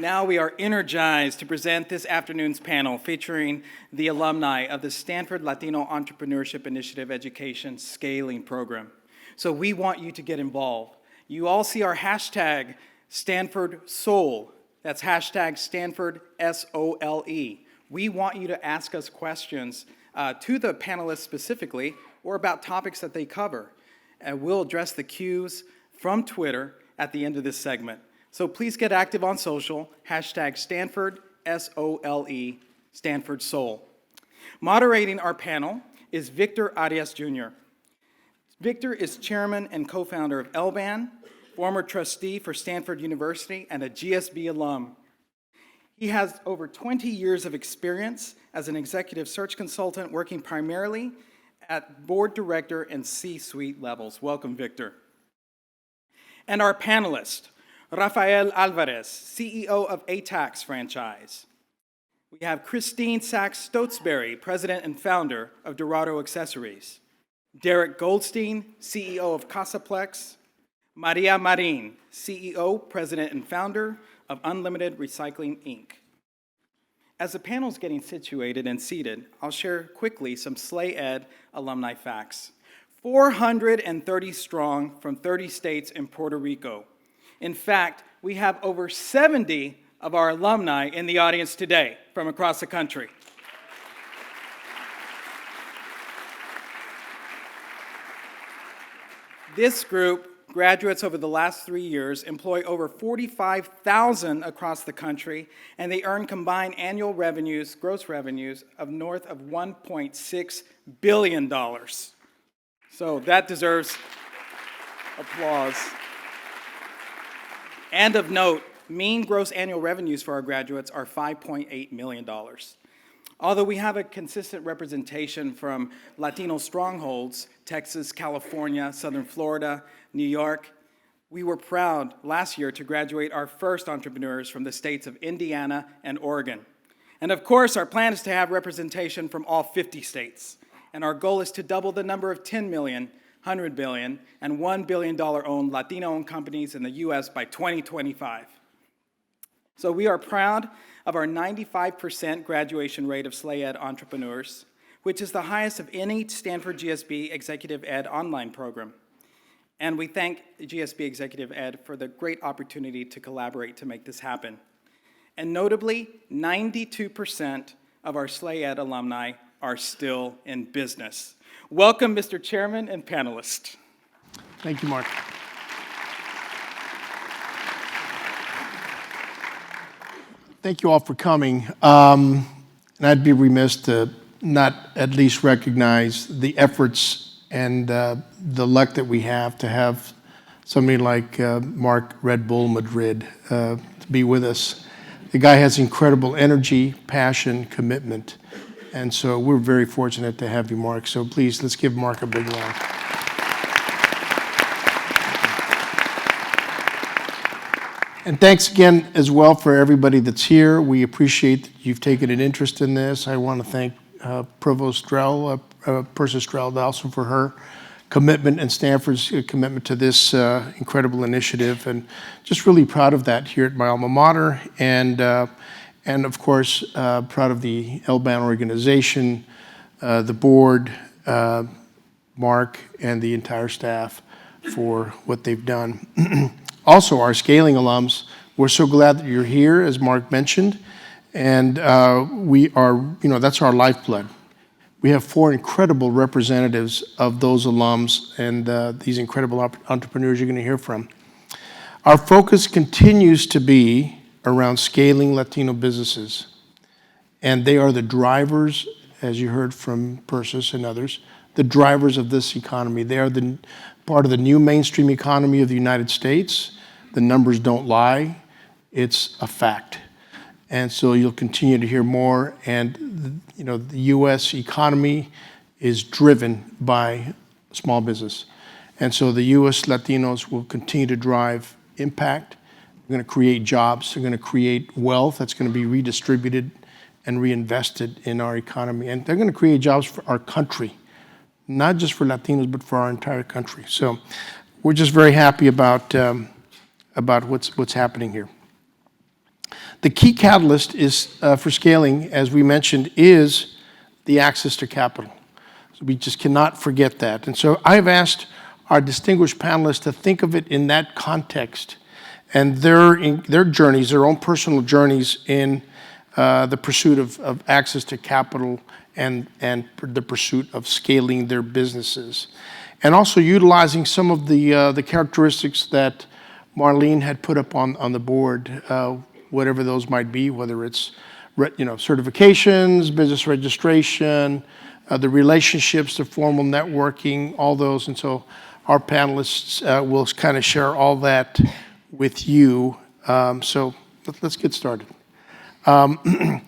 Now we are energized to present this afternoon's panel featuring the alumni of the Stanford Latino Entrepreneurship Initiative Education Scaling Program. So we want you to get involved. You all see our hashtag Stanford Soul. That's hashtag Stanford SOLE. We want you to ask us questions to the panelists specifically or about topics that they cover. And we'll address the cues from Twitter at the end of this segment. So please get active on social, hashtag Stanford SOLE, Stanford Soul. Moderating our panel is Victor Arias Jr. Victor is chairman and co-founder of LBAN, former trustee for Stanford University, and a GSB alum. He has over 20 years of experience as an executive search consultant, working primarily at board director and C-suite levels. Welcome, Victor. And our panelist, Rafael Alvarez, CEO of ATAX franchise. We have Christine Sachs-Stotesbury, president and founder of Dorado Accessories. Derek Goldstein, CEO of Casaplex. Maria Marin, CEO, president and founder of Unlimited Recycling, Inc. As the panel's getting situated and seated, I'll share quickly some SLAE Ed alumni facts. 430 strong from 30 states and Puerto Rico. In fact, we have over 70 of our alumni in the audience today from across the country. This group, graduates over the last 3 years, employ over 45,000 across the country, and they earn combined annual revenues, gross revenues, of north of $1.6 billion. So that deserves applause. And of note, mean gross annual revenues for our graduates are $5.8 million. Although we have a consistent representation from Latino strongholds, Texas, California, Southern Florida, New York, we were proud last year to graduate our first entrepreneurs from the states of Indiana and Oregon. And of course, our plan is to have representation from all 50 states. And our goal is to double the number of 10 million, 100 billion, and $1 billion owned Latino-owned companies in the US by 2025. So we are proud of our 95% graduation rate of SLAE Ed entrepreneurs, which is the highest of any Stanford GSB Executive Ed online program. And we thank GSB Executive Ed for the great opportunity to collaborate to make this happen. And notably, 92% of our SLAE Ed alumni are still in business. Welcome, Mr. Chairman and panelists. Thank you, Mark. Thank you all for coming. And I'd be remiss to not at least recognize the efforts and the luck that we have to have somebody like Mark Red Bull Madrid to be with us. The guy has incredible energy, passion, commitment. And so we're very fortunate to have you, Mark. So please, let's give Mark a big round. And thanks again as well for everybody that's here. We appreciate that you've taken an interest in this. I want to thank Provost Strell, Persis Strell also for her commitment and Stanford's commitment to this incredible initiative. And just really proud of that here at my alma mater. And of course, proud of the LBAN organization, the board, Mark, and the entire staff for what they've done. Also, our scaling alums, we're so glad that you're here, as Mark mentioned, and we are, that's our lifeblood. We have 4 incredible representatives of those alums and these incredible entrepreneurs you're going to hear from. Our focus continues to be around scaling Latino businesses, and they are the drivers, as you heard from Persis and others, the drivers of this economy. They are the part of the new mainstream economy of the United States. The numbers don't lie. It's a fact. And so you'll continue to hear more. And the U.S. economy is driven by small business. And so the U.S. Latinos will continue to drive impact. They're going to create jobs. They're going to create wealth that's going to be redistributed and reinvested in our economy. And they're going to create jobs for our country, not just for Latinos, but for our entire country. So we're just very happy about what's happening here. The key catalyst is for scaling, as we mentioned, is the access to capital. So we just cannot forget that. And so I've asked our distinguished panelists to think of it in that context and their journeys, their own personal journeys in the pursuit of access to capital and the pursuit of scaling their businesses. And also utilizing some of the characteristics that Marlene had put up on the board, whatever those might be, whether it's certifications, business registration, the relationships, the formal networking, all those. And so our panelists will kind of share all that with you. So let's get started. And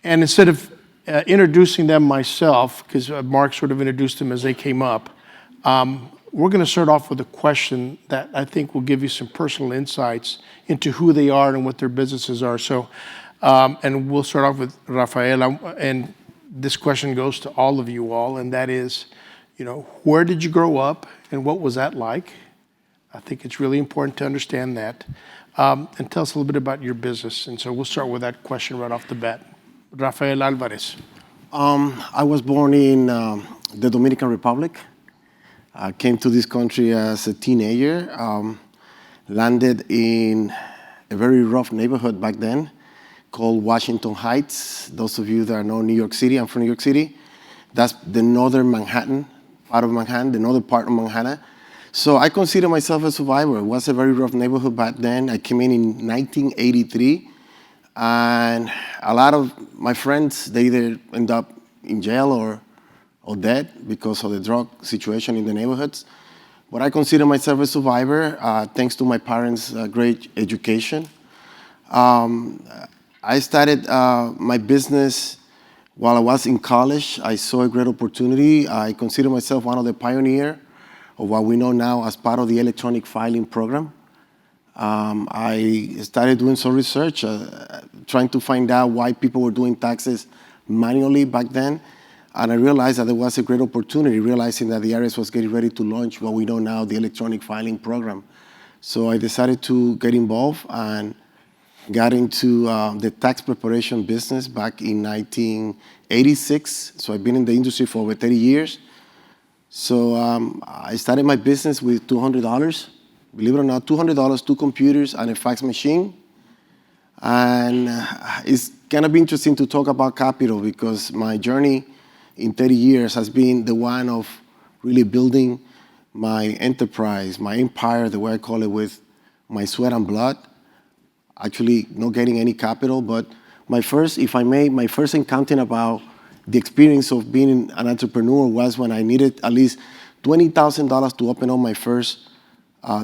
instead of introducing them myself, because Mark sort of introduced them as they came up, we're going to start off with a question that I think will give you some personal insights into who they are and what their businesses are. So, and we'll start off with Rafael, and this question goes to all of you all, and that is, where did you grow up and what was that like? I think it's really important to understand that. And tell us a little bit about your business. And so we'll start with that question right off the bat. Rafael Alvarez. I was born in the Dominican Republic. I came to this country as a teenager, landed in a very rough neighborhood back then called Washington Heights. Those of you that know New York City, I'm from New York City. That's the northern Manhattan, part of Manhattan, the northern part of Manhattan. So I consider myself a survivor. It was a very rough neighborhood back then. I came in 1983, and a lot of my friends, they either end up in jail or dead because of the drug situation in the neighborhoods. But I consider myself a survivor, thanks to my parents' great education. I started my business while I was in college. I saw a great opportunity. I consider myself one of the pioneers of what we know now as part of the electronic filing program. I started doing some research, trying to find out why people were doing taxes manually back then. And I realized that there was a great opportunity, realizing that the IRS was getting ready to launch what we know now, the electronic filing program. So I decided to get involved and got into the tax preparation business back in 1986. So I've been in the industry for over 30 years. So I started my business with $200. Believe it or not, $200, 2 computers, and a fax machine. And it's going to be interesting to talk about capital because my journey in 30 years has been the one of really building my enterprise, my empire, the way I call it, with my sweat and blood. Actually, not getting any capital, but my first encounter about the experience of being an entrepreneur was when I needed at least $20,000 to open up my first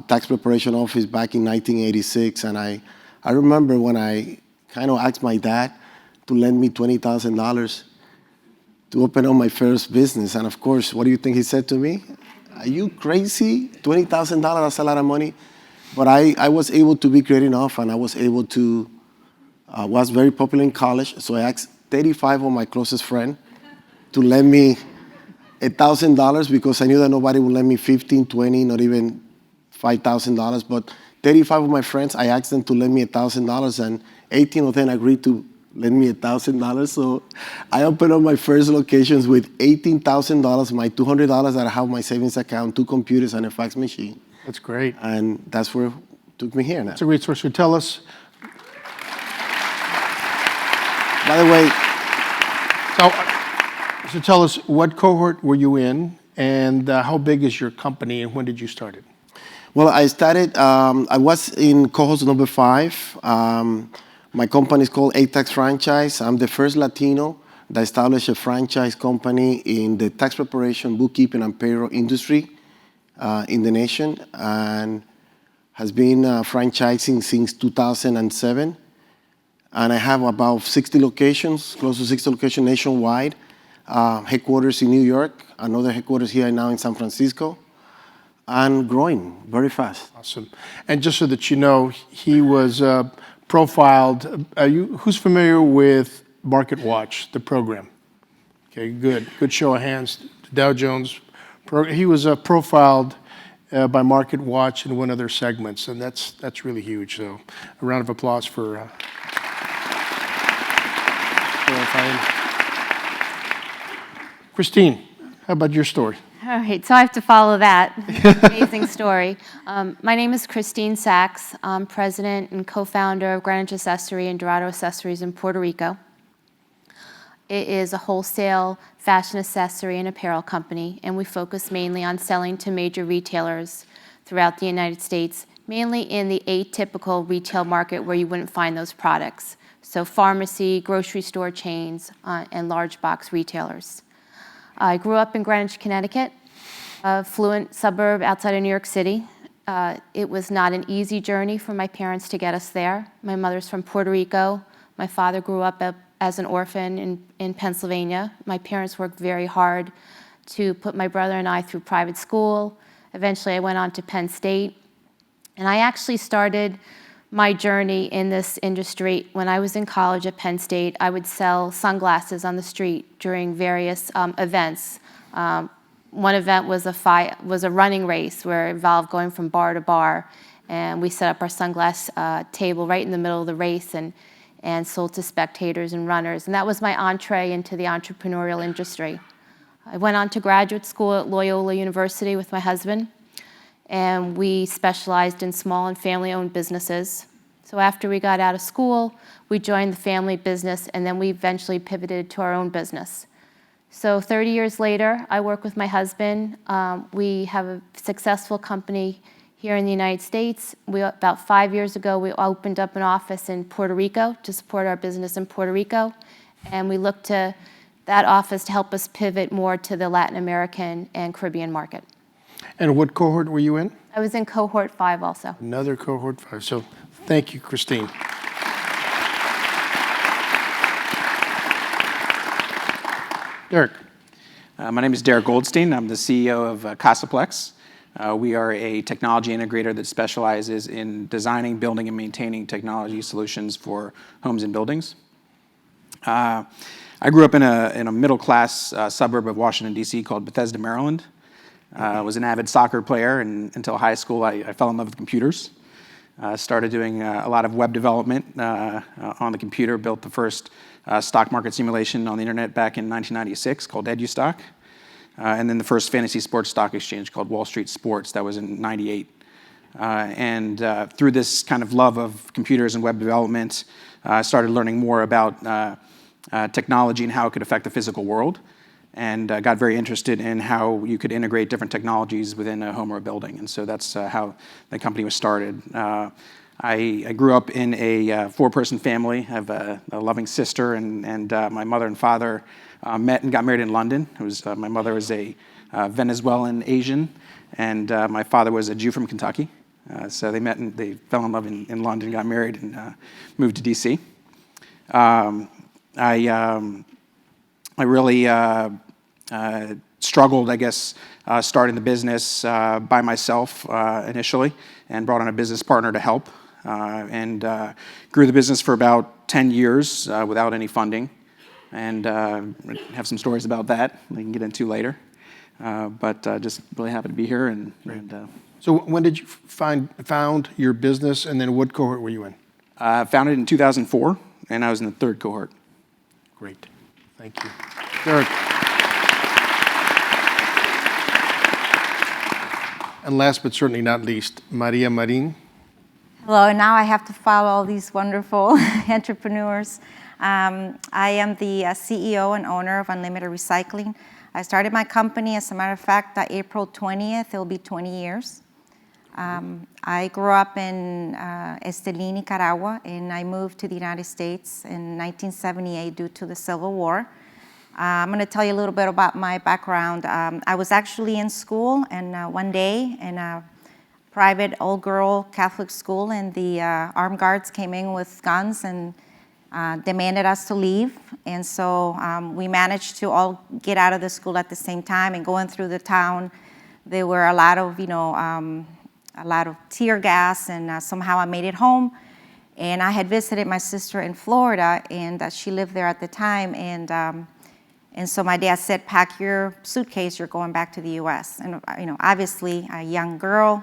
tax preparation office back in 1986. And I remember when I kind of asked my dad to lend me $20,000 to open up my first business. And of course, what do you think he said to me? Are you crazy? $20,000, that's a lot of money. But I was able to be great enough, and I was able to, was very popular in college, so I asked 35 of my closest friends to lend me $1,000 because I knew that nobody would lend me $15, $20, not even $5,000. But 35 of my friends, I asked them to lend me $1,000, and 18 of them agreed to lend me $1,000. So I opened up my first locations with $18,000, my $200 that I have in my savings account, 2 computers, and a fax machine. That's great. And that's where it took me here now. That's a great source. So tell us. By the way, so tell us, what cohort were you in, and how big is your company, and when did you start it? well, I started, I was in cohort number 5. My company is called ATAX Franchise. I'm the first Latino that established a franchise company in the tax preparation, bookkeeping, and payroll industry in the nation, and has been franchising since 2007. And I have about 60 locations, close to 60 locations nationwide, headquarters in New York, another headquarters here now in San Francisco, and growing very fast. Awesome. And just so that you know, he was profiled. Who's familiar with MarketWatch, the program? Okay, good. Good show of hands. Dow Jones. He was profiled by MarketWatch in one of their segments, and that's really huge. So a round of applause for Christine, how about your story? All right, so I have to follow that amazing story. My name is Christine Sachs. I'm president and co-founder of Greenwich Accessory and Dorado Accessories in Puerto Rico. It is a wholesale fashion accessory and apparel company, and we focus mainly on selling to major retailers throughout the United States, mainly in the atypical retail market where you wouldn't find those products. So pharmacy, grocery store chains, and large box retailers. I grew up in Greenwich, Connecticut, a affluent suburb outside of New York City. It was not an easy journey for my parents to get us there. My mother's from Puerto Rico. My father grew up as an orphan in Pennsylvania. My parents worked very hard to put my brother and I through private school. Eventually, I went on to Penn State. And I actually started my journey in this industry when I was in college at Penn State. I would sell sunglasses on the street during various events. One event was a running race where it involved going from bar to bar. And we set up our sunglass table right in the middle of the race and sold to spectators and runners. And that was my entree into the entrepreneurial industry. I went on to graduate school at Loyola University with my husband, and we specialized in small and family-owned businesses. So after we got out of school, we joined the family business, and then we eventually pivoted to our own business. So 30 years later, I work with my husband. We have a successful company here in the United States. About 5 years ago, we opened up an office in Puerto Rico to support our business in Puerto Rico. And we look to that office to help us pivot more to the Latin American and Caribbean market. And what cohort were you in? I was in cohort 5 also. Another cohort 5. So thank you, Christine. Derek. My name is Derek Goldstein. I'm the CEO of Casaplex. We are a technology integrator that specializes in designing, building, and maintaining technology solutions for homes and buildings. I grew up in a middle-class suburb of Washington, D.C. called Bethesda, Maryland. I was an avid soccer player, and until high school, I fell in love with computers. Started doing a lot of web development on the computer, built the first stock market simulation on the internet back in 1996 called EduStock. And then the first fantasy sports stock exchange called Wall Street Sports, that was in '98. And through this kind of love of computers and web development, I started learning more about technology and how it could affect the physical world, and got very interested in how you could integrate different technologies within a home or a building. And so that's how the company was started. I grew up in a 4-person family. I have a loving sister, and my mother and father met and got married in London. My mother was a Venezuelan Asian, and my father was a Jew from Kentucky. So they met and they fell in love in London, got married, and moved to D.C. I really struggled, I guess, starting the business by myself initially, and brought on a business partner to help, and grew the business for about 10 years without any funding, and have some stories about that we can get into later. But just really happy to be here. So when did you found your business, and then what cohort were you in? Founded in 2004, and I was in the 3rd cohort. Great. Thank you. Derek. And last but certainly not least, Maria Marin. Hello, now I have to follow all these wonderful entrepreneurs. I am the CEO and owner of Unlimited Recycling. I started my company, as a matter of fact, April 20th, it'll be 20 years. I grew up in Estelí, Nicaragua, and I moved to the United States in 1978 due to the Civil War. I'm going to tell you a little bit about my background. I was actually in school, and one day in a private all-girl Catholic school, and the armed guards came in with guns and demanded us to leave. And so we managed to all get out of the school at the same time, and going through the town, there were a lot of, a lot of tear gas, and somehow I made it home. And I had visited my sister in Florida, and she lived there at the time. And so my dad said, "Pack your suitcase, you're going back to the U.S." And obviously a young girl.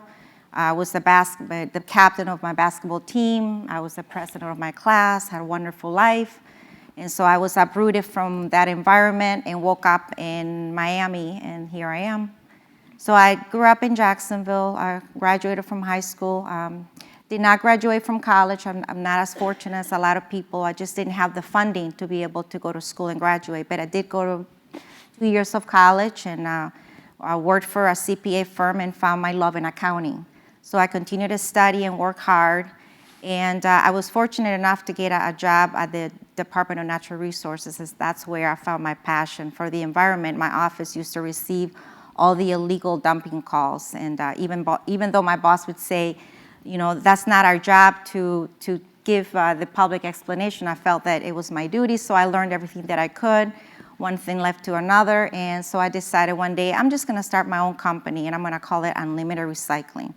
I was the captain of my basketball team. I was the president of my class, had a wonderful life. And so I was uprooted from that environment and woke up in Miami, and here I am. So I grew up in Jacksonville. I graduated from high school. Did not graduate from college. I'm not as fortunate as a lot of people. I just didn't have the funding to be able to go to school and graduate. But I did go to 2 years of college, and I worked for a CPA firm and found my love in accounting. So I continued to study and work hard. And I was fortunate enough to get a job at the Department of Natural Resources, as that's where I found my passion for the environment. My office used to receive all the illegal dumping calls. And even though my boss would say, you know, that's not our job to give the public explanation, I felt that it was my duty, so I learned everything that I could. One thing led to another, and so I decided one day, I'm just gonna start my own company, and I'm gonna call it Unlimited Recycling.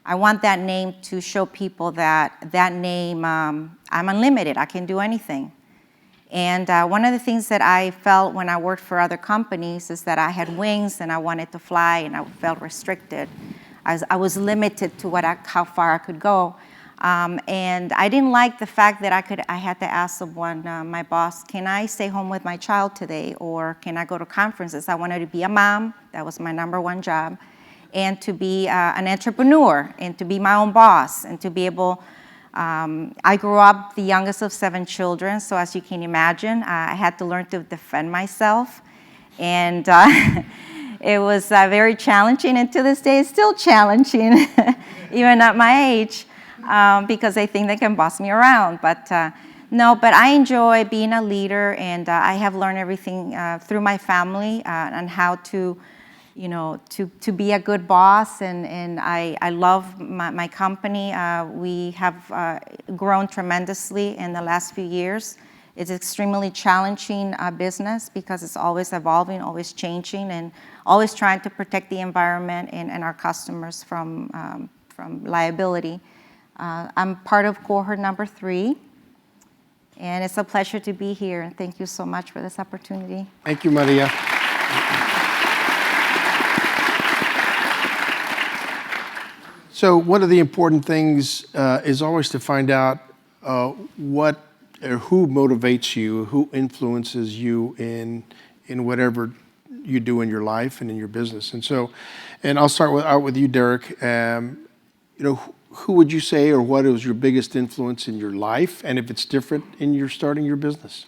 I want that name to show people that name, I'm unlimited, I can do anything. And one of the things that I felt when I worked for other companies is that I had wings and I wanted to fly, and I felt restricted. I was limited to how far I could go. And I didn't like the fact that I had to ask someone, my boss, can I stay home with my child today, or can I go to conferences? I wanted to be a mom, that was my #1 job, and to be an entrepreneur, and to be my own boss, and to be able, I grew up the youngest of 7 children, so as you can imagine, I had to learn to defend myself. And it was very challenging, and to this day it's still challenging, even at my age, because they think they can boss me around. But no, but I enjoy being a leader, and I have learned everything through my family on how to, you know, to be a good boss, and I love my company. We have grown tremendously in the last few years. It's extremely challenging business because it's always evolving, always changing, and always trying to protect the environment and our customers from liability. I'm part of cohort number 3, and it's a pleasure to be here, and thank you so much for this opportunity. Thank you, Maria. So one of the important things is always to find out what or who motivates you, who influences you in whatever you do in your life and in your business. And so, and I'll start out with you, Derek. You know, who would you say, or what was your biggest influence in your life, and if it's different in your starting your business?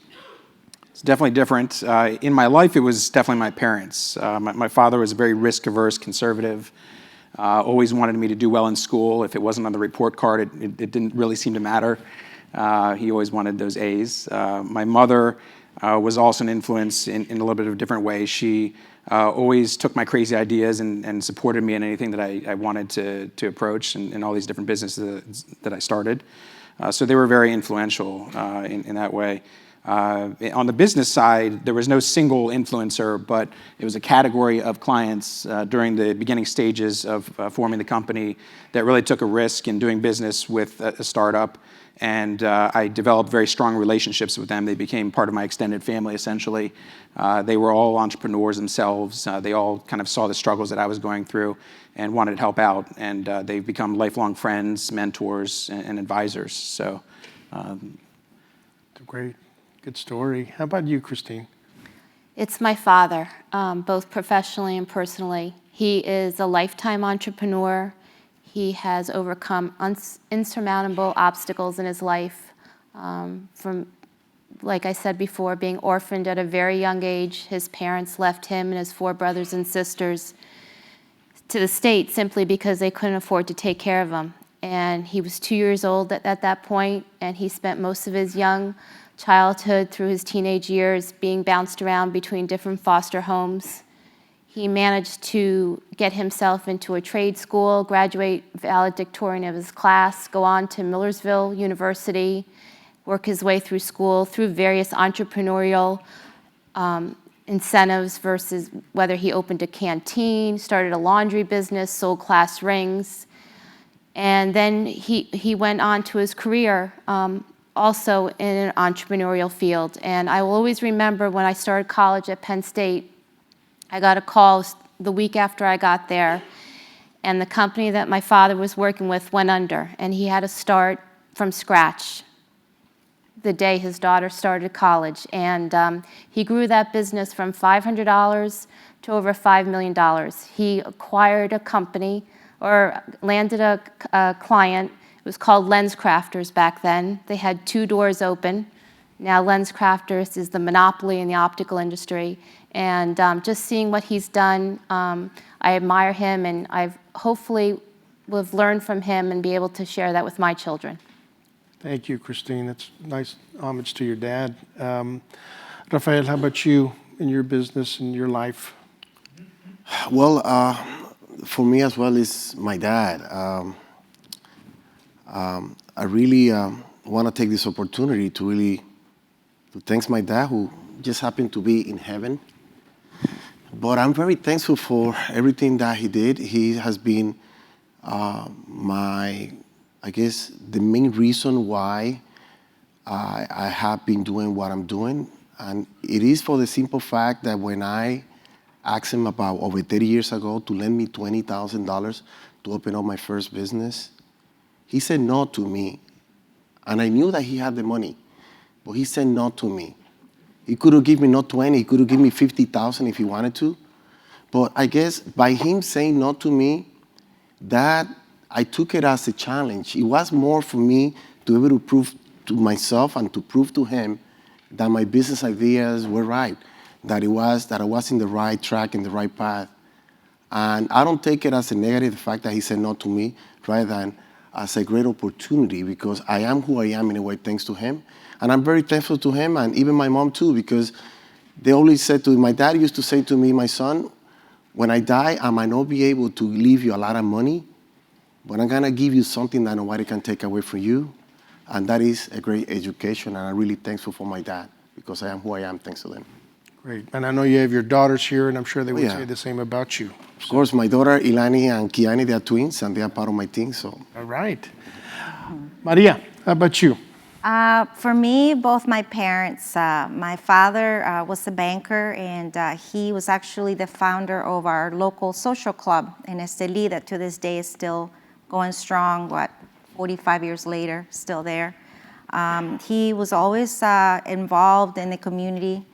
It's definitely different. In my life, it was definitely my parents. My father was a very risk-averse conservative. Always wanted me to do well in school. If it wasn't on the report card, it didn't really seem to matter. He always wanted those A's. My mother was also an influence in a little bit of a different way. She always took my crazy ideas and supported me in anything that I wanted to approach, and all these different businesses that I started. So they were very influential in that way. On the business side, there was no single influencer, but it was a category of clients during the beginning stages of forming the company that really took a risk in doing business with a startup. And I developed very strong relationships with them. They became part of my extended family, essentially. They were all entrepreneurs themselves. They all kind of saw the struggles that I was going through and wanted to help out. And they've become lifelong friends, mentors, and advisors. So, Great. Good story. How about you, Christine? It's my father, both professionally and personally. He is a lifetime entrepreneur. He has overcome insurmountable obstacles in his life, from, like I said before, being orphaned at a very young age. His parents left him and his 4 brothers and sisters to the state simply because they couldn't afford to take care of him. And he was 2 years old at that point, and he spent most of his young childhood through his teenage years being bounced around between different foster homes. He managed to get himself into a trade school, graduate valedictorian of his class, go on to Millersville University, work his way through school through various entrepreneurial incentives, versus whether he opened a canteen, started a laundry business, sold class rings. And then he went on to his career also in an entrepreneurial field. And I will always remember when I started college at Penn State, I got a call the week after I got there, and the company that my father was working with went under, and he had to start from scratch. the day his daughter started college. And he grew that business from $500 to over $5 million. He acquired a company or landed a client. It was called LensCrafters back then. They had 2 doors open. Now LensCrafters is the monopoly in the optical industry. And just seeing what he's done, I admire him, and I've hopefully will have learned from him and be able to share that with my children. Thank you, Christine. That's nice homage to your dad. Rafael, how about you in your business and your life? Well, for me as well is my dad. I really want to take this opportunity to thank my dad, who just happened to be in heaven. But I'm very thankful for everything that he did. He has been I guess, the main reason why I have been doing what I'm doing. And it is for the simple fact that when I asked him about over 30 years ago to lend me $20,000 to open up my first business, he said no to me. And I knew that he had the money, but he said no to me. He could have given me not 20, he could have given me 50,000 if he wanted to. But I guess by him saying no to me, that I took it as a challenge. It was more for me to be able to prove to myself and to prove to him that my business ideas were right, that I was in the right track, in the right path. And I don't take it as a negative, the fact that he said no to me, rather than as a great opportunity, because I am who I am in a way thanks to him. And I'm very thankful to him, and even my mom too, because they always said to me, my dad used to say to me, my son, when I die, I might not be able to leave you a lot of money, but I'm gonna give you something that nobody can take away from you, and that is a great education, and I'm really thankful for my dad, because I am who I am thanks to them. Great. And I know you have your daughters here, and I'm sure they would Yeah. say the same about you. Of course, my daughter, Ilani and Kiani, they are twins, and they are part of my team, so. All right. Maria, how about you? For me, both my parents, my father was a banker, and he was actually the founder of our local social club in Esteli that to this day is still going strong, 45 years later, still there. He was always involved in the community,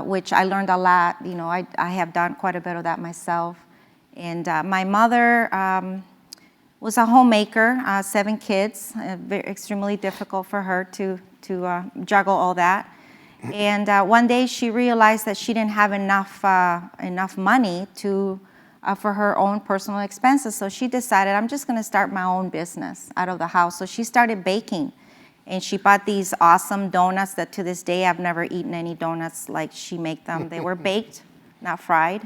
which I learned a lot. You know, I have done quite a bit of that myself. And my mother was a homemaker, 7 kids, extremely difficult for her to juggle all that. And one day she realized that she didn't have enough money for her own personal expenses. So she decided, I'm just gonna start my own business out of the house. So she started baking. And she bought these awesome donuts that to this day, I've never eaten any donuts like she made them. They were baked, not fried.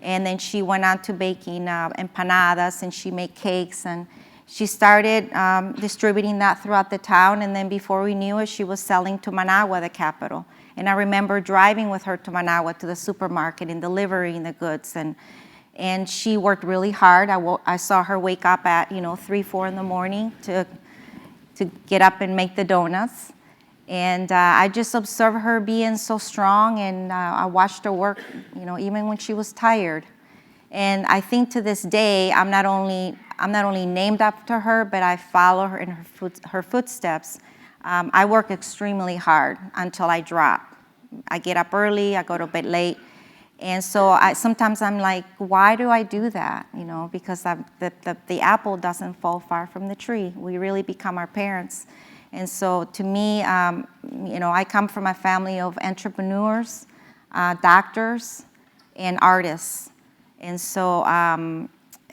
And then she went on to baking empanadas, and she made cakes, and she started distributing that throughout the town. And then before we knew it, she was selling to Managua, the capital. And I remember driving with her to Managua to the supermarket and delivering the goods. And she worked really hard. I saw her wake up at 3, 4 in the morning to get up and make the donuts. And I just observed her being so strong, and I watched her work, even when she was tired. And I think to this day, I'm not only named after her, but I follow her in her footsteps. I work extremely hard until I drop. I get up early, I go to bed late. And so sometimes I'm like, why do I do that? Because the apple doesn't fall far from the tree. We really become our parents. And so to me, I come from a family of entrepreneurs, doctors, and artists. And so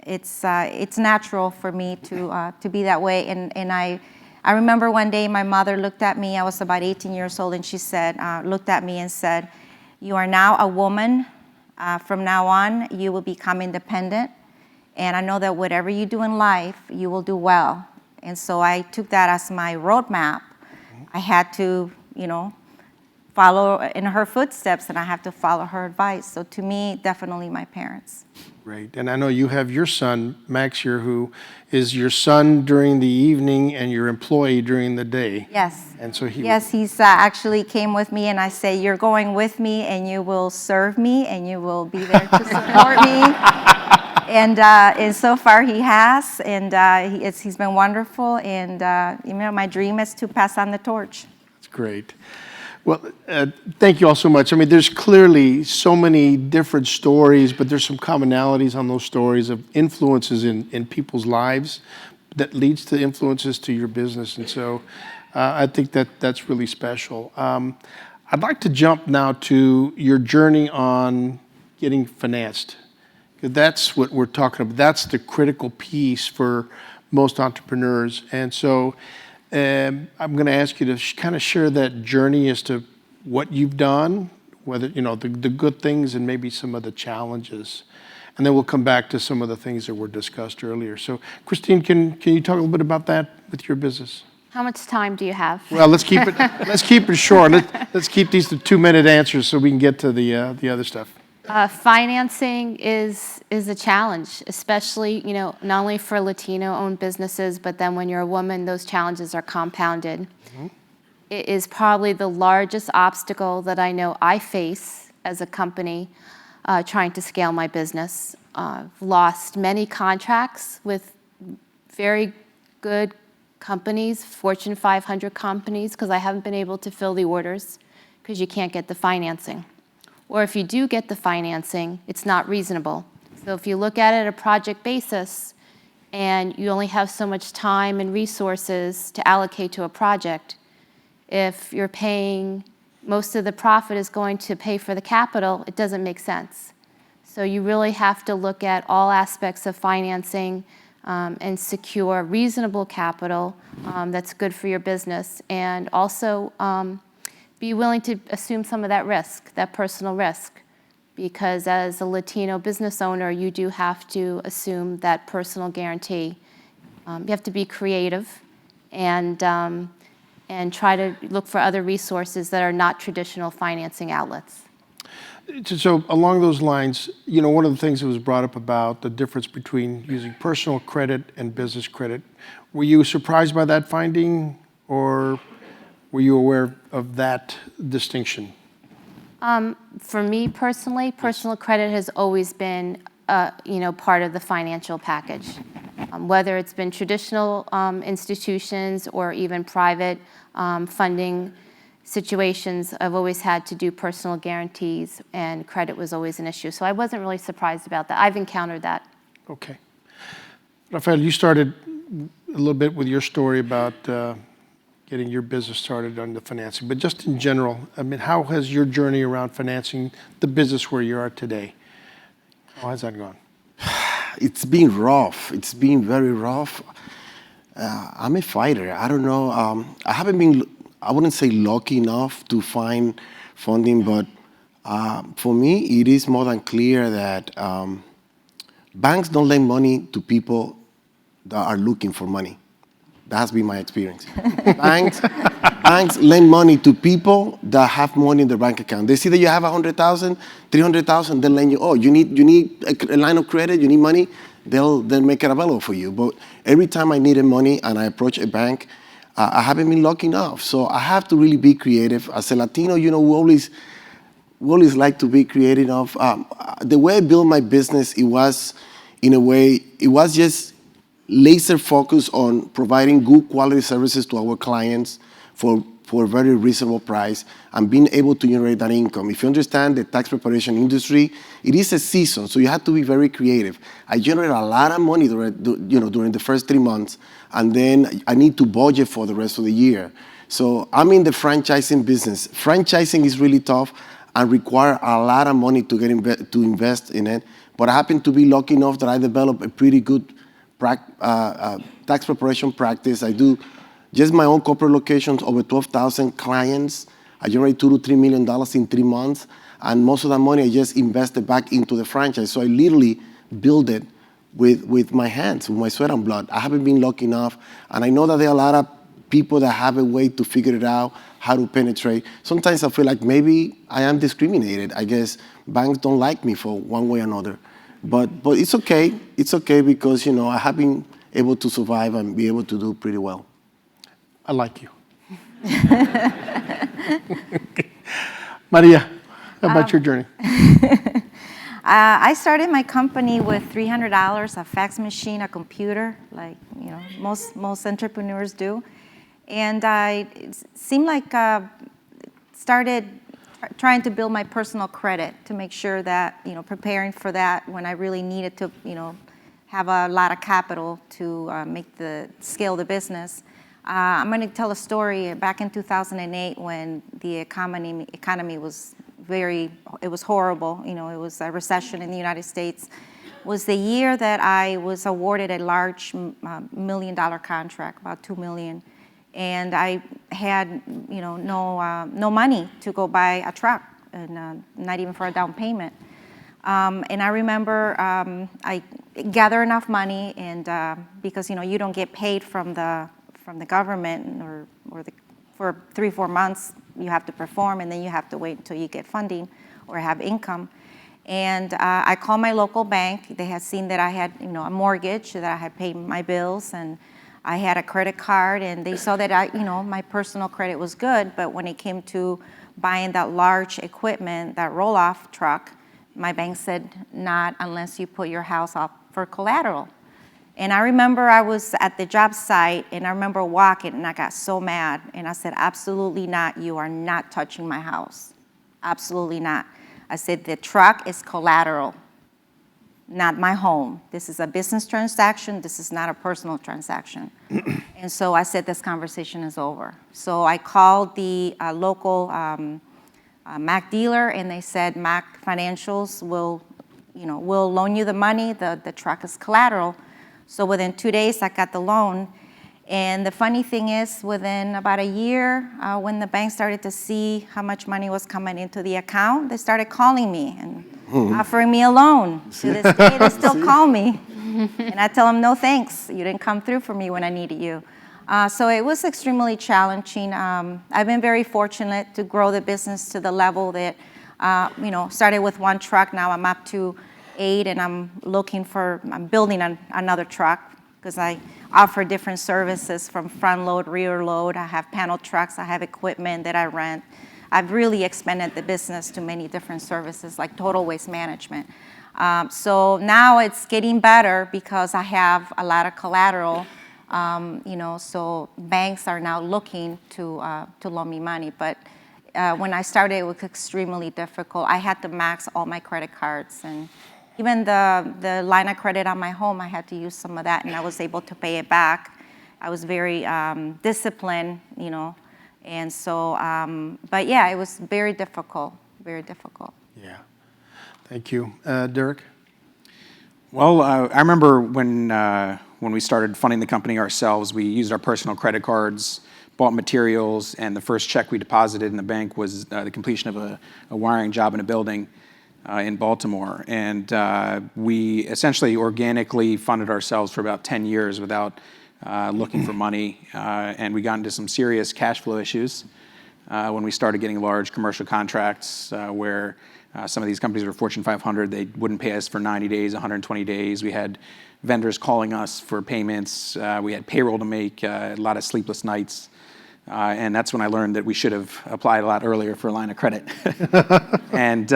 it's natural for me to be that way. And I remember one day my mother looked at me. I was about 18 years old, and she looked at me and said, "You are now a woman. From now on, you will become independent. And I know that whatever you do in life, you will do well." And so I took that as my roadmap. I had to, follow in her footsteps, and I have to follow her advice. So to me, definitely my parents. Great. And I know you have your son, Max, here, who is your son during the evening and your employee during the day. Yes. And so he's actually came with me, and I say, you're going with me, and you will serve me, and you will be there to support me. And so far he has, and he's been wonderful. And my dream is to pass on the torch. That's Great. Well, thank you all so much. I mean, there's clearly so many different stories, but there's some commonalities on those stories of influences in people's lives that leads to influences to your business. And so I think that's really special. I'd like to jump now to your journey on getting financed. That's what we're talking about. That's the critical piece for most entrepreneurs. And so I'm going to ask you to kind of share that journey as to what you've done, whether, the good things and maybe some of the challenges. And then we'll come back to some of the things that were discussed earlier. So Christine, can you talk a little bit about that with your business? How much time do you have? Well, let's keep it short. Let's keep these to 2-minute answers so we can get to the other stuff. Financing is a challenge, especially, not only for Latino-owned businesses, but then when you're a woman, those challenges are compounded. Mm-hmm. It is probably the largest obstacle that I know I face as a company trying to scale my business. I've lost many contracts with very good companies, Fortune 500 companies, because I haven't been able to fill the orders because you can't get the financing. Or if you do get the financing, it's not reasonable. So if you look at it at a project basis and you only have so much time and resources to allocate to a project, if you're paying, most of the profit is going to pay for the capital, it doesn't make sense. So you really have to look at all aspects of financing and secure reasonable capital that's good for your business, and also be willing to assume some of that risk, that personal risk, because as a Latino business owner, you do have to assume that personal guarantee. You have to be creative and try to look for other resources that are not traditional financing outlets. So along those lines, one of the things that was brought up about the difference between using personal credit and business credit, were you surprised by that finding, or were you aware of that distinction? For me personally, personal credit has always been, part of the financial package. Whether it's been traditional institutions or even private funding situations, I've always had to do personal guarantees, and credit was always an issue. So I wasn't really surprised about that. I've encountered that. Okay. Rafael, you started a little bit with your story about getting your business started on the financing, but just in general, how has your journey around financing the business where you are today, how has that gone? It's been rough. It's been very rough. I'm a fighter. I don't know. I haven't been, I wouldn't say lucky enough to find funding, but for me, it is more than clear that banks don't lend money to people that are looking for money. That has been my experience. Banks lend money to people that have money in their bank account. They see that you have 100,000, 300,000, they'll lend you. Oh, you need a line of credit, you need money, they'll make it available for you. But every time I needed money and I approach a bank, I haven't been lucky enough. So I have to really be creative. As a Latino, we always like to be creative. The way I built my business, it was just laser focus on providing good quality services to our clients for a very reasonable price and being able to generate that income. If you understand the tax preparation industry, it is a season, so you have to be very creative. I generate a lot of money during the first 3 months, and then I need to budget for the rest of the year. So I'm in the franchising business. Franchising is really tough and require a lot of money to invest in it, but I happen to be lucky enough that I developed a pretty good tax preparation practice. I do just my own corporate locations, over 12,000 clients. I generate $2 to $3 million in 3 months, and most of that money I just invested back into the franchise. So I literally build it with my hands, with my sweat and blood. I haven't been lucky enough, and I know that there are a lot of people that have a way to figure it out, how to penetrate. Sometimes I feel like maybe I am discriminated. I guess banks don't like me for one way or another. But it's okay. It's okay because, I have been able to survive and be able to do pretty well. I like you. Maria, how about your journey? I started my company with $300, a fax machine, a computer, like most entrepreneurs do. And it seemed like started trying to build my personal credit to make sure that, preparing for that when I really needed to, have a lot of capital to scale the business. I'm going to tell a story back in 2008 when the economy was it was horrible. It was a recession in the United States. Was the year that I was awarded a large $1 million contract, about $2 million. And I had, no money to go buy a truck, and not even for a down payment. And I remember I gathered enough money, and because you don't get paid from the government for 3-4 months, you have to perform, and then you have to wait until you get funding or have income. And I called my local bank. They had seen that I had, a mortgage, that I had paid my bills, and I had a credit card, and they saw that my personal credit was good. But when it came to buying that large equipment, that roll-off truck, my bank said, not unless you put your house up for collateral. And I remember I was at the job site, and I remember walking, and I got so mad. And I said, absolutely not. You are not touching my house. Absolutely not. I said, the truck is collateral, not my home. This is a business transaction. This is not a personal transaction. And so I said, this conversation is over. So I called the local Mac dealer, and they said, Mac Financials will loan you the money. The truck is collateral. So within 2 days, I got the loan. And the funny thing is, within about a year, when the bank started to see how much money was coming into the account, they started calling me and offering me a loan. To this day, they still call me. And I tell them, no thanks. You didn't come through for me when I needed you. So it was extremely challenging. I've been very fortunate to grow the business to the level that, started with 1 truck. Now I'm up to 8, and I'm building another truck because I offer different services from front load, rear load. I have panel trucks. I have equipment that I rent. I've really expanded the business to many different services like total waste management. So now it's getting better because I have a lot of collateral. So banks are now looking to loan me money. But when I started, it was extremely difficult. I had to max all my credit cards, and even the line of credit on my home, I had to use some of that, and I was able to pay it back. I was very disciplined, and so, but yeah, it was very difficult, very difficult. Yeah. Thank you. Derek? Well, I remember when we started funding the company ourselves, we used our personal credit cards, bought materials, and the first check we deposited in the bank was the completion of a wiring job in a building in Baltimore. And we essentially organically funded ourselves for about 10 years without looking for money. And we got into some serious cash flow issues when we started getting large commercial contracts where some of these companies were Fortune 500. They wouldn't pay us for 90 days, 120 days. We had vendors calling us for payments. We had payroll to make, a lot of sleepless nights. And that's when I learned that we should have applied a lot earlier for a line of credit. And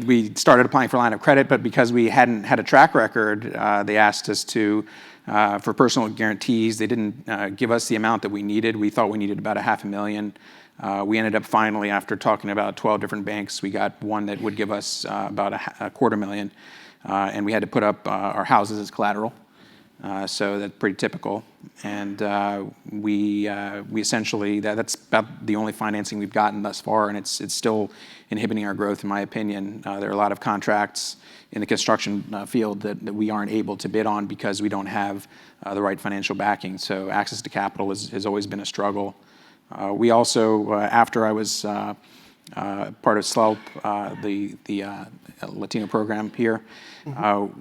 we started applying for a line of credit, but because we hadn't had a track record, they asked us for personal guarantees. They didn't give us the amount that we needed. We thought we needed about $500,000. We ended up finally, after talking to about 12 different banks, we got one that would give us about $250,000. And we had to put up our houses as collateral. So that's pretty typical. And we essentially, that's about the only financing we've gotten thus far, and it's still inhibiting our growth, in my opinion. There are a lot of contracts in the construction field that we aren't able to bid on because we don't have the right financial backing. So access to capital has always been a struggle. We also, after I was part of SLELP, the Latino program here,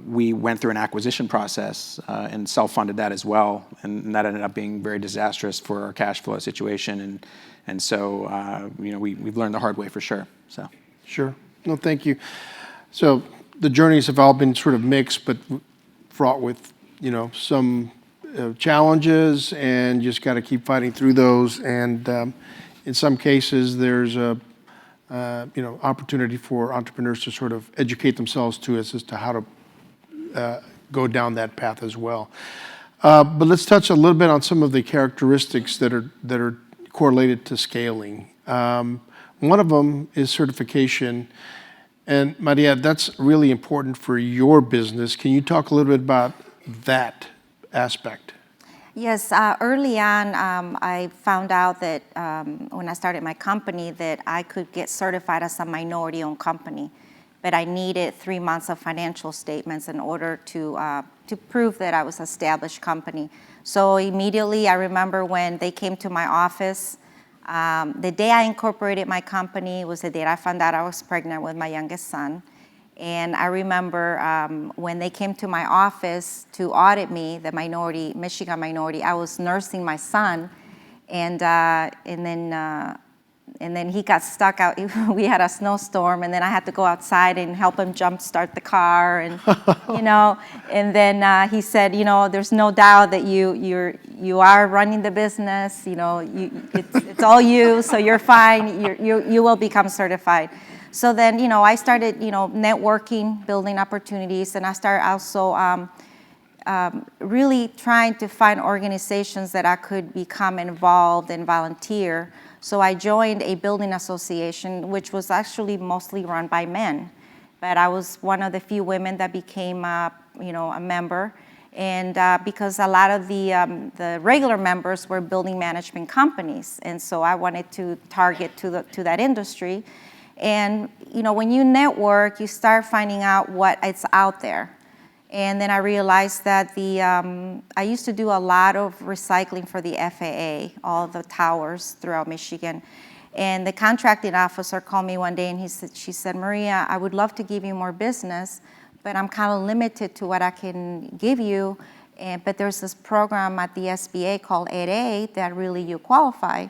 we went through an acquisition process and self-funded that as well, and that ended up being very disastrous for our cash flow situation, and so we've learned the hard way for sure. So Sure. No, thank you. So the journeys have all been sort of mixed, but fraught with some challenges, and just got to keep fighting through those. And in some cases, there's a opportunity for entrepreneurs to sort of educate themselves as to how to go down that path as well. But let's touch a little bit on some of the characteristics that are correlated to scaling. One of them is certification. And Maria, that's really important for your business. Can you talk a little bit about that aspect? Yes, early on, I found out that when I started my company that I could get certified as a minority-owned company, but I needed 3 months of financial statements in order to prove that I was an established company. So immediately, I remember when they came to my office, the day I incorporated my company was the day I found out I was pregnant with my youngest son. And I remember when they came to my office to audit me, the Michigan minority, I was nursing my son, and then he got stuck out. We had a snowstorm, and then I had to go outside and help him jumpstart the car, and And then he said, there's no doubt that you are running the business. It's all you, so you're fine. You will become certified. So then, I started, networking, building opportunities, and I started also really trying to find organizations that I could become involved and volunteer. So I joined a building association, which was actually mostly run by men. But I was one of the few women that became, a member. And because a lot of the regular members were building management companies. And so I wanted to target to that industry. And, when you network, you start finding out what is out there. And then I realized that I used to do a lot of recycling for the FAA, all the towers throughout Michigan. And the contracting officer called me one day and she said, Maria, I would love to give you more business, but I'm kind of limited to what I can give you. But there's this program at the SBA called 8A that really you qualify.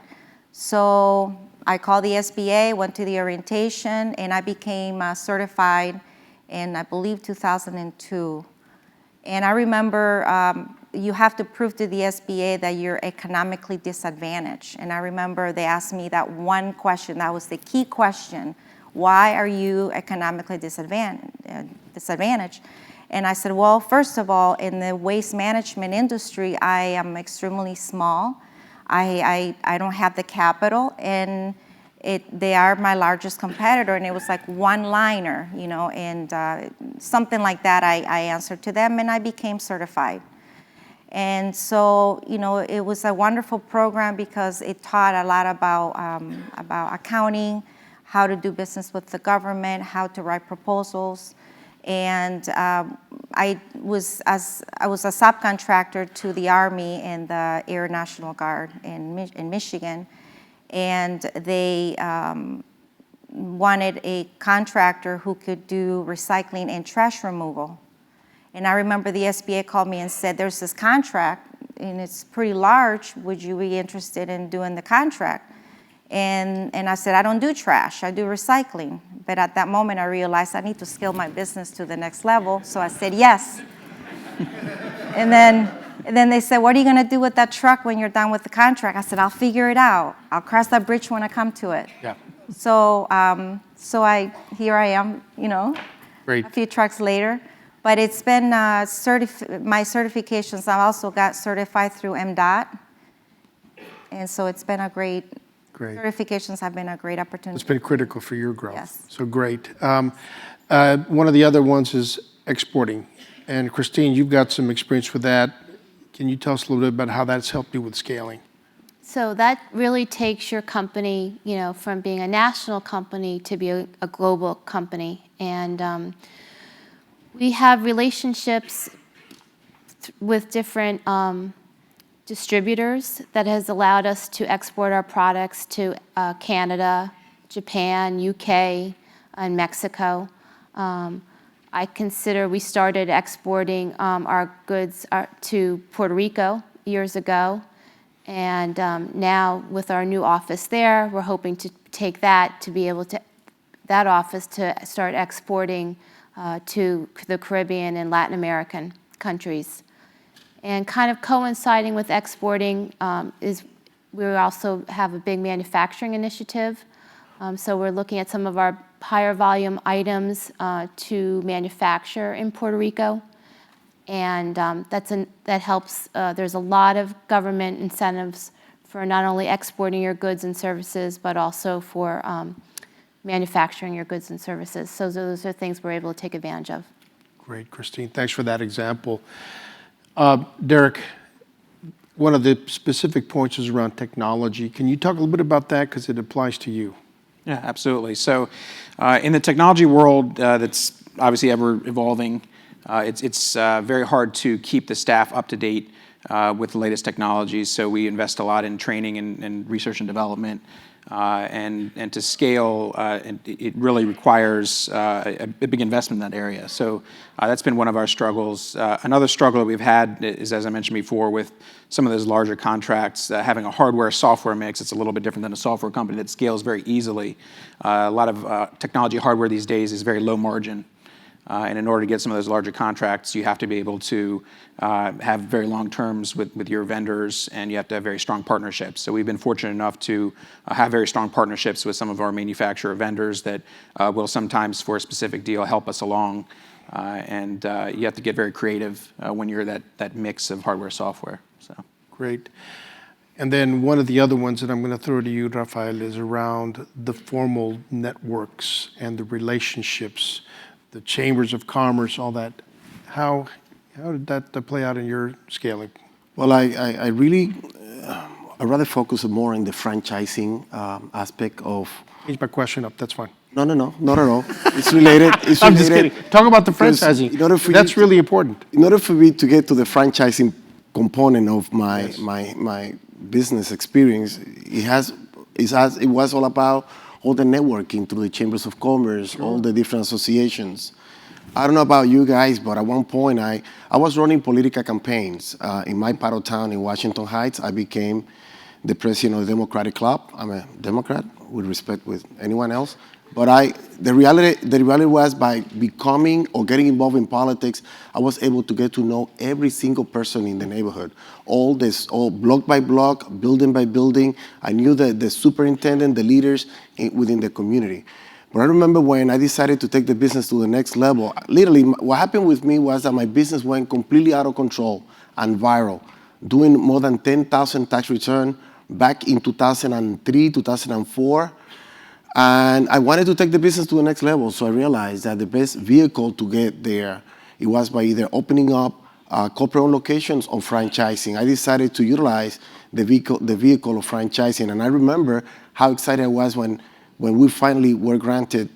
So I called the SBA, went to the orientation, and I became certified in, I believe, 2002. And I remember you have to prove to the SBA that you're economically disadvantaged. And I remember they asked me that one question, that was the key question, why are you economically disadvantaged? And I said, well, first of all, in the waste management industry, I am extremely small. I don't have the capital, and they are my largest competitor, and it was like one-liner, and something like that. I answered to them, and I became certified. And so, it was a wonderful program because it taught a lot about accounting, how to do business with the government, how to write proposals. And I was a subcontractor to the Army and the Air National Guard in Michigan. And they wanted a contractor who could do recycling and trash removal. And I remember the SBA called me and said, there's this contract, and it's pretty large. Would you be interested in doing the contract? And I said, I don't do trash, I do recycling. But at that moment, I realized I need to scale my business to the next level, so I said yes. And then they said, what are you going to do with that truck when you're done with the contract? I said, I'll figure it out. I'll cross that bridge when I come to it. Yeah. So here I am, Great. a few trucks later. But it's been my certifications. I've also got certified through MDOT. And so it's been a great. Certifications have been a great opportunity. It's been critical for your growth. Yes. So great. One of the other ones is exporting. And Christine, you've got some experience with that. Can you tell us a little bit about how that's helped you with scaling? So that really takes your company, from being a national company to be a global company. And we have relationships with different distributors that has allowed us to export our products to Canada, Japan, UK, and Mexico. I consider we started exporting our goods to Puerto Rico years ago. And now with our new office there, we're hoping to take that office to start exporting to the Caribbean and Latin American countries. And kind of coinciding with exporting is we also have a big manufacturing initiative. So we're looking at some of our higher volume items to manufacture in Puerto Rico. And that helps. There's a lot of government incentives for not only exporting your goods and services, but also for manufacturing your goods and services. So those are things we're able to take advantage of. Great, Christine. Thanks for that example. Derek, one of the specific points is around technology. Can you talk a little bit about that because it applies to you? Yeah, absolutely. So in the technology world that's obviously ever evolving, it's very hard to keep the staff up to date with the latest technologies. So we invest a lot in training and research and development. And to scale, it really requires a big investment in that area. So that's been one of our struggles. Another struggle that we've had is, as I mentioned before, with some of those larger contracts, having a hardware-software mix. It's a little bit different than a software company that scales very easily. A lot of technology hardware these days is very low margin. And in order to get some of those larger contracts, you have to be able to have very long terms with your vendors, and you have to have very strong partnerships. So we've been fortunate enough to have very strong partnerships with some of our manufacturer vendors that will sometimes, for a specific deal, help us along. And you have to get very creative when you're that mix of hardware software. So Great. And then one of the other ones that I'm going to throw to you, Rafael, is around the formal networks and the relationships, the chambers of commerce, all that. How did that play out in your scaling? Well, I really, I rather focus more on the franchising aspect of. Change my question up, that's fine. No, not at all. It's related. I'm just kidding. Talk about the because franchising. in order for you That's to- really important. In order for me to get to the franchising component of my business experience, it was all about all the networking through the chambers of commerce, all the different associations. I don't know about you guys, but at one point I was running political campaigns in my part of town in Washington Heights. I became the president of the Democratic Club. I'm a Democrat, with respect with anyone else. But the reality was, by becoming or getting involved in politics, I was able to get to know every single person in the neighborhood, all block by block, building by building. I knew the superintendent, the leaders within the community. But I remember when I decided to take the business to the next level, literally what happened with me was that my business went completely out of control and viral, doing more than 10,000 tax returns back in 2003, 2004. And I wanted to take the business to the next level, so I realized that the best vehicle to get there, it was by either opening up corporate-owned locations or franchising. I decided to utilize the vehicle of franchising, and I remember how excited I was when we finally were granted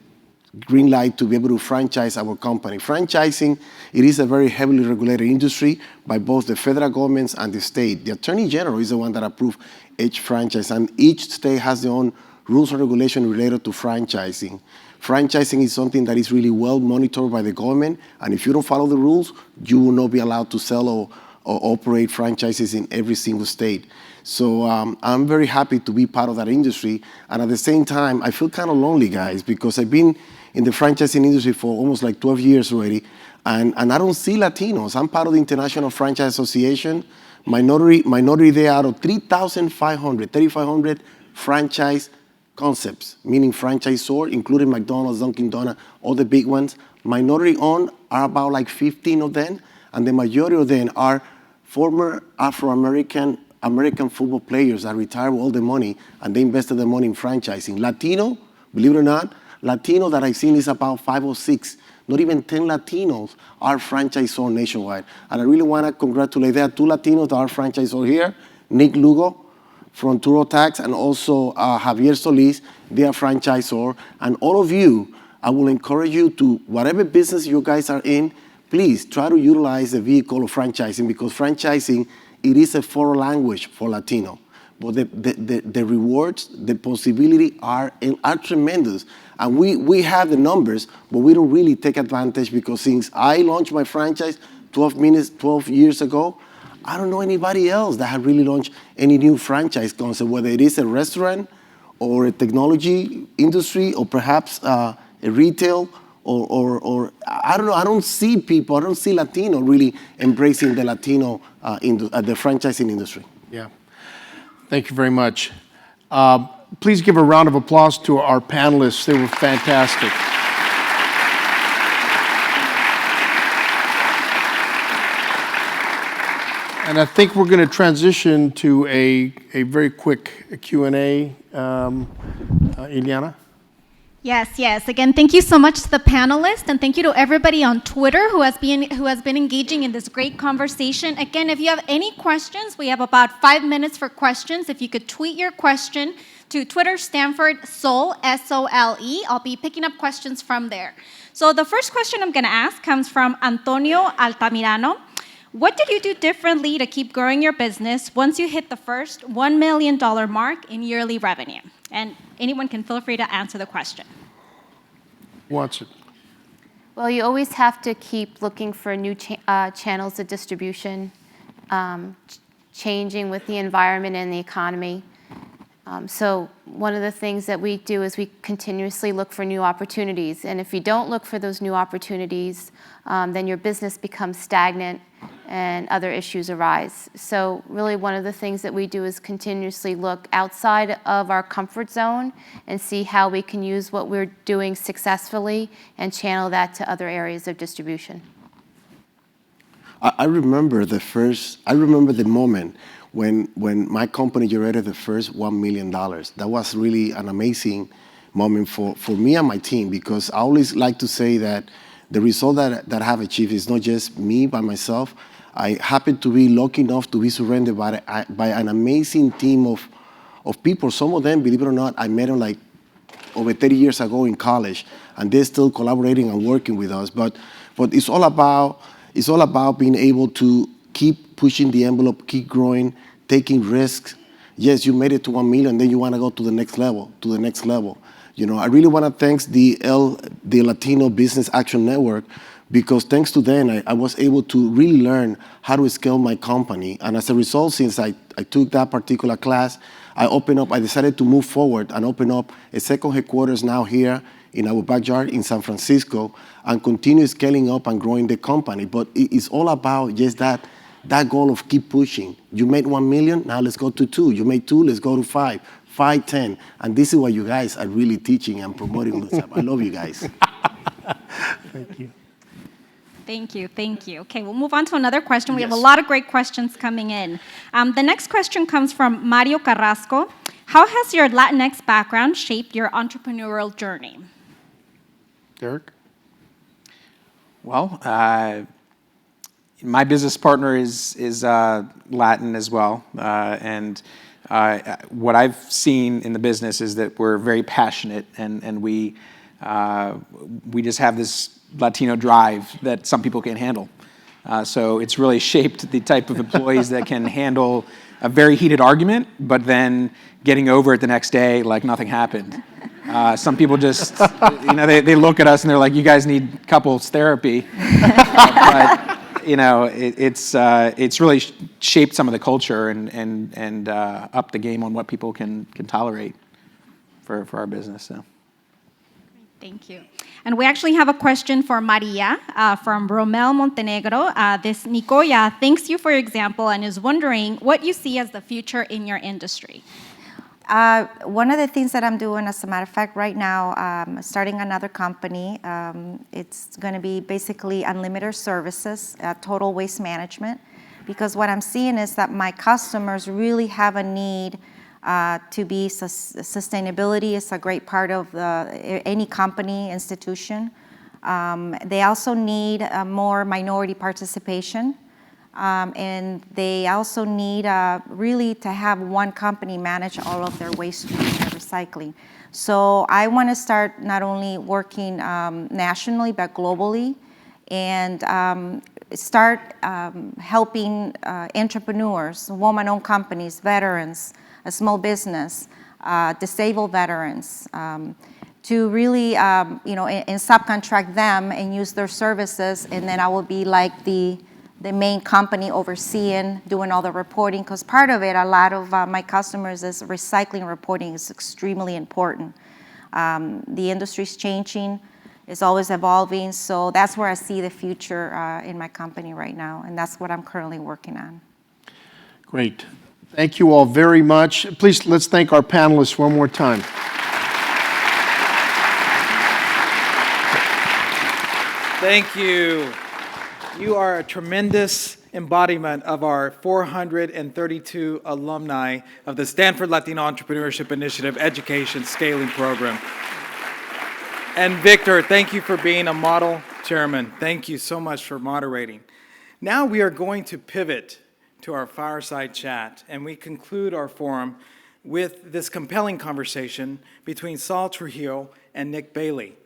green light to be able to franchise our company. Franchising, it is a very heavily regulated industry by both the federal governments and the state. The Attorney General is the one that approves each franchise, and each state has their own rules and regulations related to franchising. Franchising is something that is really well monitored by the government, and if you don't follow the rules, you will not be allowed to sell or operate franchises in every single state. So I'm very happy to be part of that industry, and at the same time, I feel kind of lonely, guys, because I've been in the franchising industry for almost like 12 years already, and I don't see Latinos. I'm part of the International Franchise Association, minority there out of 3,500 franchise concepts, meaning franchisor, including McDonald's, Dunkin' Donuts, all the big ones. Minority-owned are about like 15 of them, and the majority of them are former Afro-American football players that retired with all the money, and they invested the money in franchising. Latino, believe it or not, Latino that I've seen is about 5 or 6. Not even 10 Latinos are franchisors nationwide. And I really want to congratulate, there are 2 Latinos that are franchisors here, Nick Lugo from TurboTax, and also Javier Solis, they are franchisor. And all of you, I will encourage you to, whatever business you guys are in, please try to utilize the vehicle of franchising, because franchising, it is a foreign language for Latino. But the rewards, the possibility are tremendous. And we have the numbers, but we don't really take advantage, because since I launched my franchise 12 years ago, I don't know anybody else that had really launched any new franchise concept, whether it is a restaurant or a technology industry or perhaps a retail or I don't know. I don't see Latino really embracing the Latino the franchising industry. Yeah. Thank you very much. Please give a round of applause to our panelists. They were fantastic. And I think we're going to transition to a very quick Q&A. Ileana? Yes. Again, thank you so much to the panelists, and thank you to everybody on Twitter who has been engaging in this great conversation. Again, if you have any questions, we have about 5 minutes for questions. If you could tweet your question to Twitter, Stanford Sole, S-O-L-E. I'll be picking up questions from there. So the first question I'm going to ask comes from Antonio Altamirano. What did you do differently to keep growing your business once you hit the first $1 million mark in yearly revenue? And anyone can feel free to answer the question. Who wants it? Well, you always have to keep looking for new channels of distribution, changing with the environment and the economy. So one of the things that we do is we continuously look for new opportunities. And if you don't look for those new opportunities, then your business becomes stagnant and other issues arise. So really one of the things that we do is continuously look outside of our comfort zone and see how we can use what we're doing successfully and channel that to other areas of distribution. I remember the moment when my company generated the first $1 million. That was really an amazing moment for me and my team, because I always like to say that the result that I have achieved is not just me by myself. I happen to be lucky enough to be surrounded by an amazing team of people. Some of them, believe it or not, I met them like over 30 years ago in college, and they're still collaborating and working with us. But it's all about being able to keep pushing the envelope, keep growing, taking risks. Yes, you made it to 1 million, then you want to go to the next level, You know, I really want to thank the Latino Business Action Network, because thanks to them, I was able to really learn how to scale my company. And as a result, since I took that particular class, I decided to move forward and open up a second headquarters now here in our backyard in San Francisco, and continue scaling up and growing the company. But it's all about just that goal of keep pushing. You made 1 million, now let's go to 2. You made 2, let's go to 5, 10. And this is what you guys are really teaching and promoting. I love you guys. Thank you. Thank you. Okay, we'll move on to another question. We have a lot of great questions coming in. The next question comes from Mario Carrasco. How has your Latinx background shaped your entrepreneurial journey? Derek? Well, my business partner is Latin as well, and what I've seen in the business is that we're very passionate, and we just have this Latino drive that some people can't handle. So it's really shaped the type of employees that can handle a very heated argument, but then getting over it the next day like nothing happened. Some people just, they look at us and they're like, "You guys need couples therapy." But it's really shaped some of the culture and upped the game on what people can tolerate for our business. So. Thank you. And we actually have a question for Maria from Romel Montenegro. This Nicoya thanks you for your example and is wondering what you see as the future in your industry. One of the things that I'm doing, as a matter of fact, right now, starting another company. It's going to be basically unlimited services, total waste management, because what I'm seeing is that my customers really have a need to be sustainability is a great part of any company, institution. They also need more minority participation. And they also need really to have one company manage all of their waste streams and recycling. So I want to start not only working nationally, but globally, and start helping entrepreneurs, woman-owned companies, veterans, a small business, disabled veterans, to really, and subcontract them and use their services, and then I will be like the main company overseeing, doing all the reporting, because part of it, a lot of my customers is recycling reporting is extremely important. The industry's changing, it's always evolving, so that's where I see the future in my company right now, and that's what I'm currently working on. Great. Thank you all very much. Please, let's thank our panelists one more time. Thank you. You are a tremendous embodiment of our 432 alumni of the Stanford Latino Entrepreneurship Initiative Education Scaling Program. And Victor, thank you for being a model chairman. Thank you so much for moderating. Now we are going to pivot to our fireside chat, and we conclude our forum with this compelling conversation between Saul Trujillo and Nick Bailey.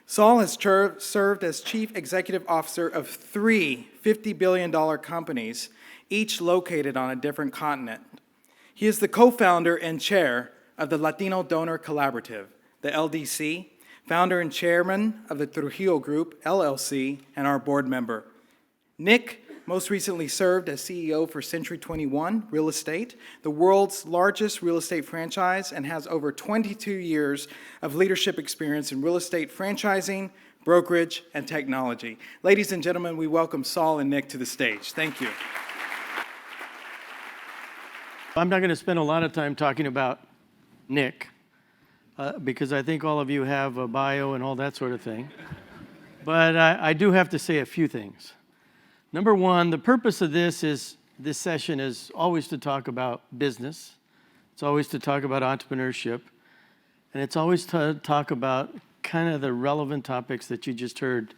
Saul has served as Chief Executive Officer of 3 $50 billion companies, each located on a different continent. He is the co-founder and chair of the Latino Donor Collaborative, the LDC, founder and chairman of the Trujillo Group, LLC, and our board member. Nick most recently served as CEO for Century 21 Real Estate, the world's largest real estate franchise, and has over 22 years of leadership experience in real estate franchising, brokerage, and technology. Ladies and gentlemen, we welcome Saul and Nick to the stage. Thank you. I'm not going to spend a lot of time talking about Nick, because I think all of you have a bio and all that sort of thing. But I do have to say a few things. Number one, the purpose of this session is always to talk about business. It's always to talk about entrepreneurship. And it's always to talk about kind of the relevant topics that you just heard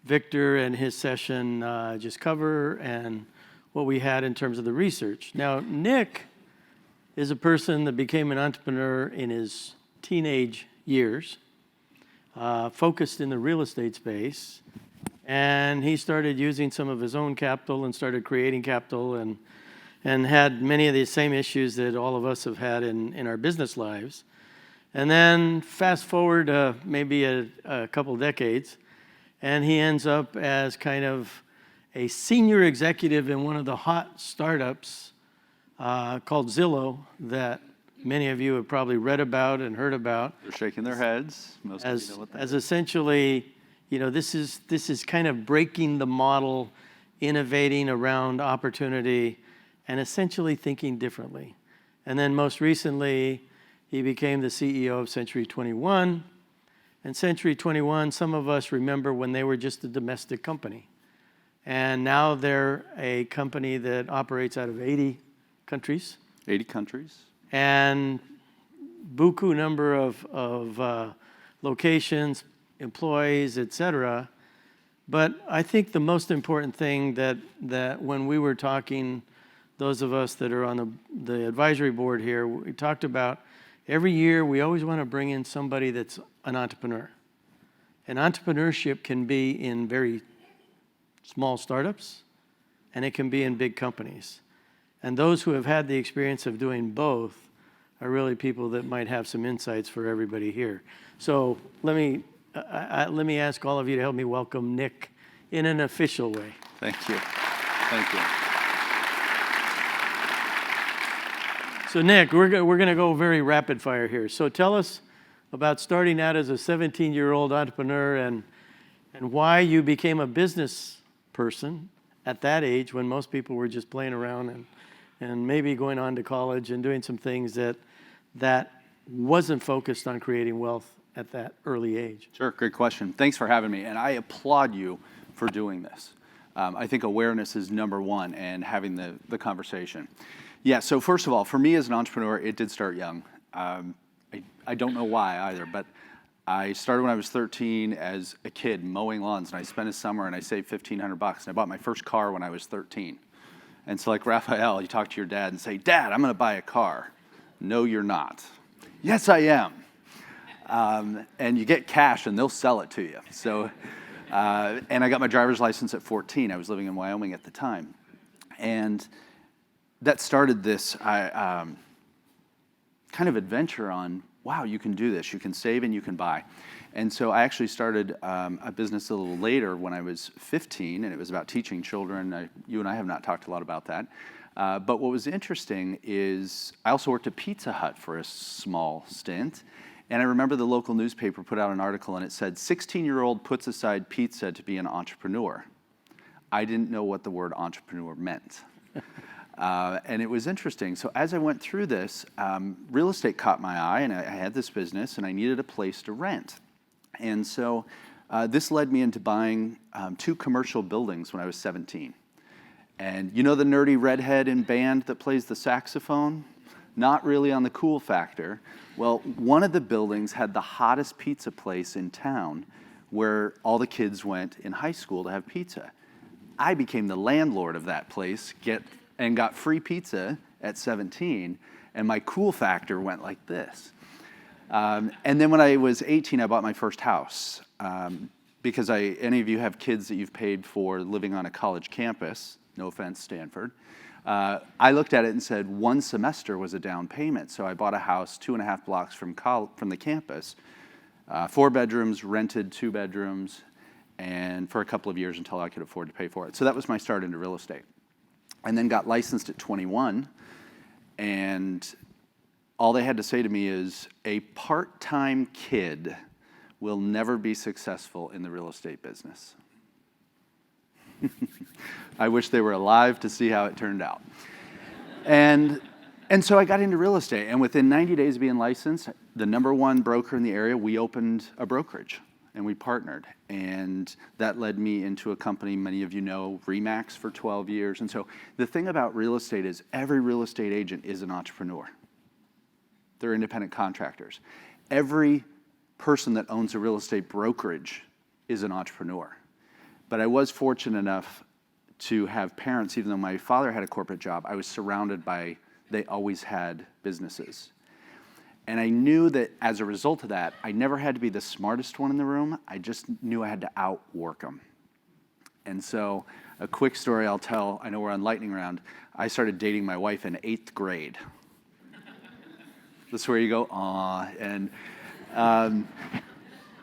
Victor and his session just cover, and what we had in terms of the research. Now, Nick is a person that became an entrepreneur in his teenage years, focused in the real estate space. And he started using some of his own capital and started creating capital, and had many of the same issues that all of us have had in our business lives. And then fast forward maybe a couple decades, and he ends up as kind of a senior executive in one of the hot startups called Zillow that many of you have probably read about and heard about. They're shaking their heads. Most of you know what that as is. essentially, you know, this is kind of breaking the model, innovating around opportunity, and essentially thinking differently. And then most recently, he became the CEO of Century 21. And Century 21, some of us remember when they were just a domestic company. And now they're a company that operates out of 80 countries. 80 countries. And buku number of locations, employees, et cetera. But I think the most important thing that when we were talking, those of us that are on the advisory board here, we talked about every year we always want to bring in somebody that's an entrepreneur. And entrepreneurship can be in very small startups, and it can be in big companies. And those who have had the experience of doing both are really people that might have some insights for everybody here. So let me ask all of you to help me welcome Nick in an official way. Thank you. Thank you. So Nick, we're going to go very rapid fire here. So tell us about starting out as a 17-year-old entrepreneur and why you became a business person at that age when most people were just playing around and maybe going on to college and doing some things that wasn't focused on creating wealth at that early age. Sure, great question. Thanks for having me, and I applaud you for doing this. I think awareness is number one, and having the conversation. Yeah, so first of all, for me as an entrepreneur, it did start young. I don't know why either, but I started when I was 13 as a kid mowing lawns, and I spent a summer and I saved $1,500, and I bought my first car when I was 13. And so like Raphael, you talk to your dad and say, "Dad, I'm gonna buy a car." "No, you're not." "Yes, I am." And you get cash and they'll sell it to you. So, and I got my driver's license at 14. I was living in Wyoming at the time. And that started this kind of adventure on, wow, you can do this. You can save and you can buy. And so I actually started a business a little later when I was 15, and it was about teaching children. You and I have not talked a lot about that. But what was interesting is I also worked at Pizza Hut for a small stint. And I remember the local newspaper put out an article, and it said, 16-year-old puts aside pizza to be an entrepreneur. I didn't know what the word entrepreneur meant. And it was interesting. So as I went through this, real estate caught my eye, and I had this business, and I needed a place to rent. And so this led me into buying 2 commercial buildings when I was 17. And you know the nerdy redhead in band that plays the saxophone? Not really on the cool factor. Well, one of the buildings had the hottest pizza place in town where all the kids went in high school to have pizza. I became the landlord of that place and got free pizza at 17, and my cool factor went like this. And then when I was 18, I bought my first house. Because any of you have kids that you've paid for living on a college campus, no offense, Stanford, I looked at it and said 1 semester was a down payment. So I bought a house 2.5 blocks from the campus, 4 bedrooms, rented 2 bedrooms, and for a couple of years until I could afford to pay for it. So that was my start into real estate. And then got licensed at 21, and all they had to say to me is, a part-time kid will never be successful in the real estate business. I wish they were alive to see how it turned out. And so I got into real estate, and within 90 days of being licensed, the #1 broker in the area, we opened a brokerage, and we partnered. And that led me into a company many of you know, RE/MAX, for 12 years. And so the thing about real estate is every real estate agent is an entrepreneur. They're independent contractors. Every person that owns a real estate brokerage is an entrepreneur. But I was fortunate enough to have parents, even though my father had a corporate job, I was surrounded by, they always had businesses. And I knew that as a result of that, I never had to be the smartest one in the room. I just knew I had to outwork them. And so a quick story I'll tell, I know we're on lightning round. I started dating my wife in 8th grade. This is where you go, aw,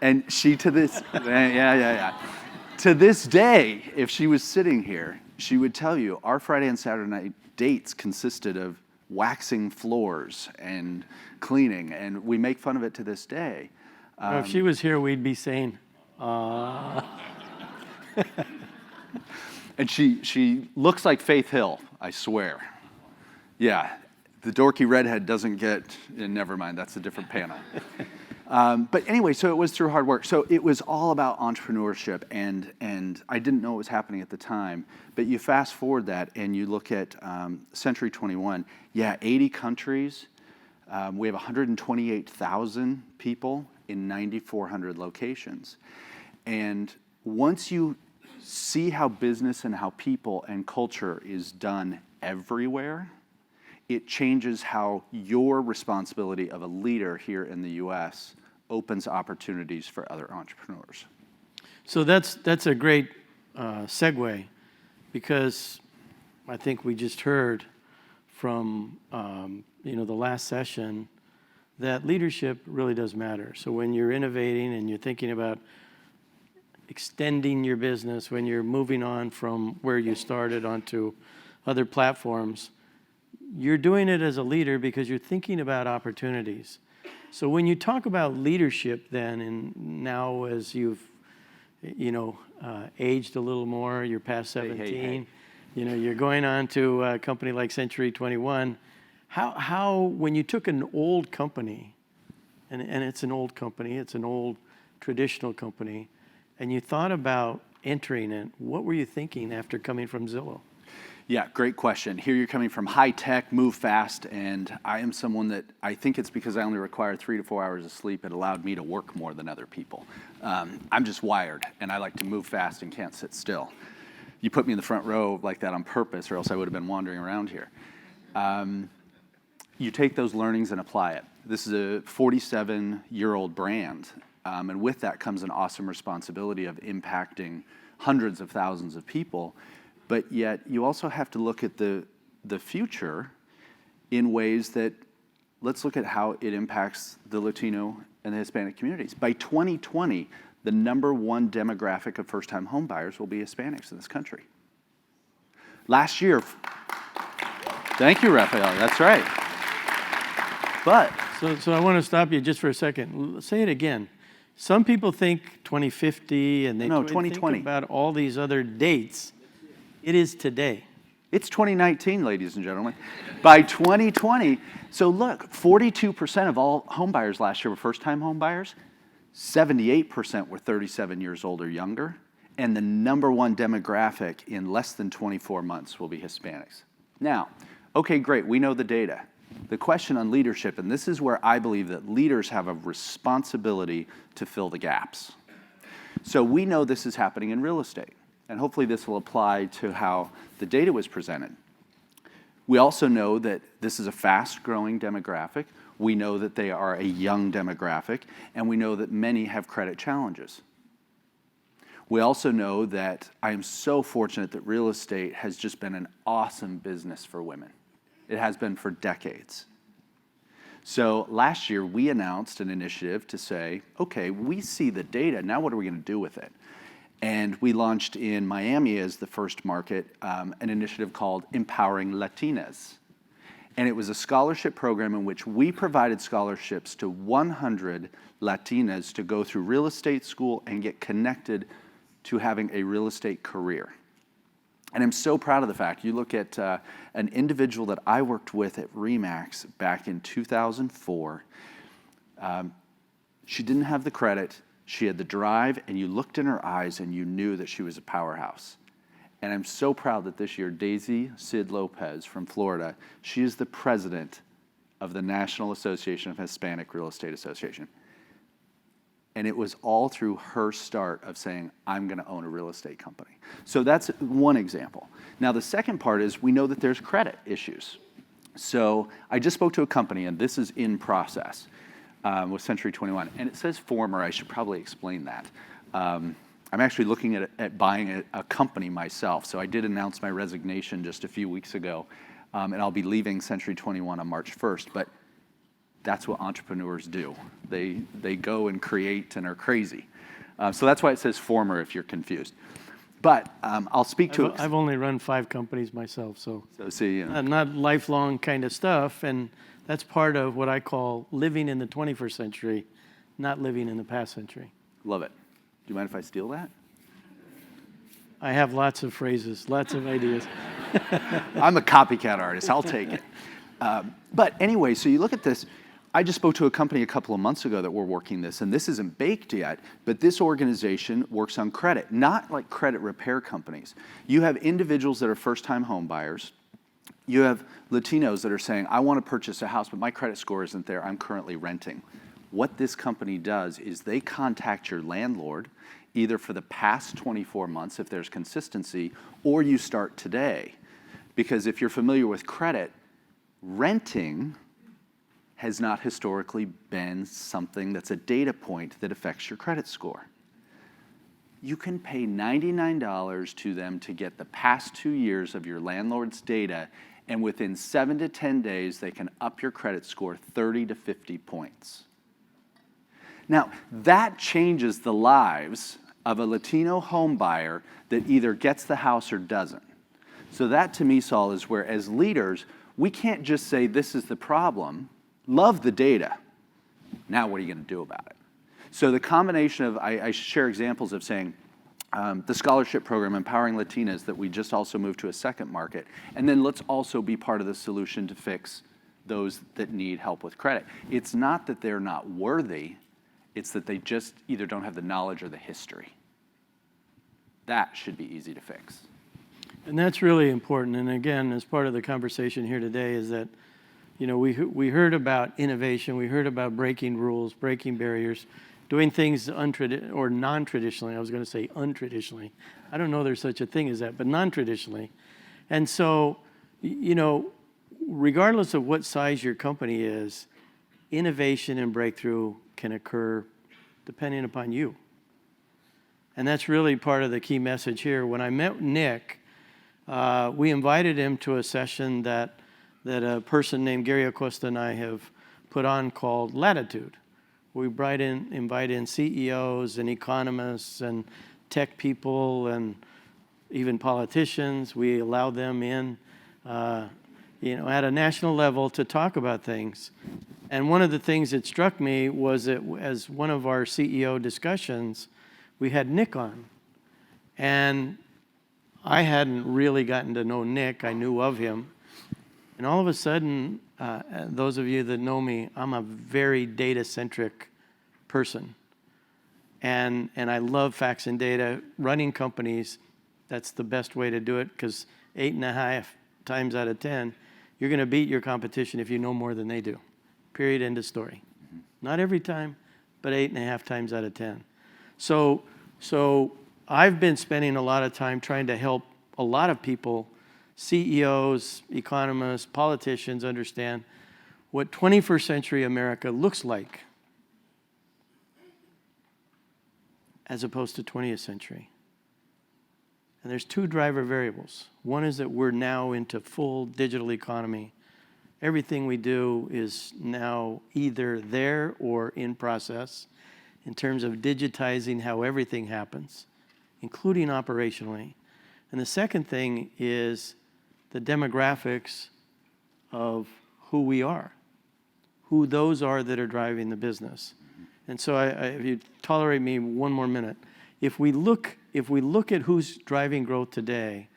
and she to this, to this day, if she was sitting here, she would tell you our Friday and Saturday night dates consisted of waxing floors and cleaning, and we make fun of it to this day. If she was here, we'd be saying, And she looks like Faith Hill, I swear. Yeah, the dorky redhead doesn't get, never mind, that's a different panel. But anyway, so it was through hard work. So it was all about entrepreneurship, and I didn't know what was happening at the time. But you fast forward that, and you look at Century 21. Yeah, 80 countries. We have 128,000 people in 9,400 locations. And once you see how business and how people and culture is done everywhere, it changes how your responsibility of a leader here in the U.S. opens opportunities for other entrepreneurs. So that's a great segue, because I think we just heard from the last session that leadership really does matter. So when you're innovating and you're thinking about extending your business, when you're moving on from where you started onto other platforms, you're doing it as a leader because you're thinking about opportunities. So when you talk about leadership then, and now as you've, aged a little more, you're past 17, you're going on to a company like Century 21, how when you took an old company, and it's an old company, it's an old traditional company, and you thought about entering it, what were you thinking after coming from Zillow? Yeah, great question. Here you're coming from high tech, move fast, and I am someone that, I think it's because I only require 3 to 4 hours of sleep, it allowed me to work more than other people. I'm just wired, and I like to move fast and can't sit still. You put me in the front row like that on purpose, or else I would have been wandering around here. You take those learnings and apply it. This is a 47-year-old brand, and with that comes an awesome responsibility of impacting hundreds of thousands of people. But yet, you also have to look at the future in ways that, let's look at how it impacts the Latino and the Hispanic communities. By 2020, the #1 demographic of first-time home buyers will be Hispanics in this country. Last year, thank you, Rafael, that's right. But So I want to stop you just for a second. Say it again. Some people think 2050, and they No, think 2020. about all these other dates. It is today. It's 2019, ladies and gentlemen. By 2020, so look, 42% of all home buyers last year were first-time home buyers. 78% were 37 years old or younger. And the number one demographic in less than 24 months will be Hispanics. Now, okay, great, we know the data. The question on leadership, and this is where I believe that leaders have a responsibility to fill the gaps. So we know this is happening in real estate, and hopefully this will apply to how the data was presented. We also know that this is a fast-growing demographic. We know that they are a young demographic, and we know that many have credit challenges. We also know that I am so fortunate that real estate has just been an awesome business for women. It has been for decades. So last year, we announced an initiative to say, okay, we see the data, now what are we going to do with it? And we launched in Miami as the first market an initiative called Empowering Latinas. And it was a scholarship program in which we provided scholarships to 100 Latinas to go through real estate school and get connected to having a real estate career. And I'm so proud of the fact, you look at an individual that I worked with at RE/MAX back in 2004. She didn't have the credit, she had the drive, and you looked in her eyes and you knew that she was a powerhouse. And I'm so proud that this year, Daisy Sid Lopez from Florida, she is the president of the National Association of Hispanic Real Estate Association. And it was all through her start of saying, I'm going to own a real estate company. So that's one example. Now, the second part is we know that there's credit issues. So I just spoke to a company, and this is in process with Century 21. And it says former. I should probably explain that. I'm actually looking at buying a company myself. So I did announce my resignation just a few weeks ago, and I'll be leaving Century 21 on March 1st. But that's what entrepreneurs do. They go and create and are crazy. So that's why it says former if you're confused. But I'll speak to it. I've only run 5 companies myself, so see, you know. Not lifelong kind of stuff. And that's part of what I call living in the 21st century, not living in the past century. Love it. Do you mind if I steal that? I have lots of phrases, lots of ideas. I'm a copycat artist. I'll take it. But anyway, so you look at this. I just spoke to a company a couple of months ago that we're working this, and this isn't baked yet, but this organization works on credit, not like credit repair companies. You have individuals that are first-time home buyers. You have Latinos that are saying, I want to purchase a house, but my credit score isn't there. I'm currently renting. What this company does is they contact your landlord, either for the past 24 months, if there's consistency, or you start today. Because if you're familiar with credit, renting has not historically been something that's a data point that affects your credit score. You can pay $99 to them to get the past 2 years of your landlord's data, and within 7 to 10 days, they can up your credit score 30 to 50 points. Now, that changes the lives of a Latino home buyer that either gets the house or doesn't. So that, to me, Saul, is where, as leaders, we can't just say this is the problem. Love the data. Now what are you going to do about it? So the combination of, I share examples of saying, the scholarship program, Empowering Latinas, that we just also moved to a second market, and then let's also be part of the solution to fix those that need help with credit. It's not that they're not worthy, it's that they just either don't have the knowledge or the history. That should be easy to fix. And that's really important. And again, as part of the conversation here today is that, you know, we heard about innovation, we heard about breaking rules, breaking barriers, doing things non-traditionally. I was going to say untraditionally. I don't know there's such a thing as that, but non-traditionally. And so, you know, regardless of what size your company is, innovation and breakthrough can occur depending upon you. And that's really part of the key message here. When I met Nick, we invited him to a session that a person named Gary Acosta and I have put on called Latitude. We invite in CEOs and economists and tech people and even politicians. We allow them in, you know, at a national level to talk about things. And one of the things that struck me was that as one of our CEO discussions, we had Nick on. And I hadn't really gotten to know Nick. I knew of him. And all of a sudden, those of you that know me, I'm a very data-centric person. And I love facts and data. Running companies, that's the best way to do it, because 8.5 times out of 10, you're going to beat your competition if you know more than they do. Period, end of story. Not every time, but 8.5 times out of 10. So I've been spending a lot of time trying to help a lot of people, CEOs, economists, politicians, understand what 21st century America looks like as opposed to 20th century. And there's two driver variables. One is that we're now into full digital economy. Everything we do is now either there or in process in terms of digitizing how everything happens, including operationally. And the second thing is the demographics of who we are, who those are that are driving the business. And so if you tolerate me one more minute, if we look at who's driving growth today,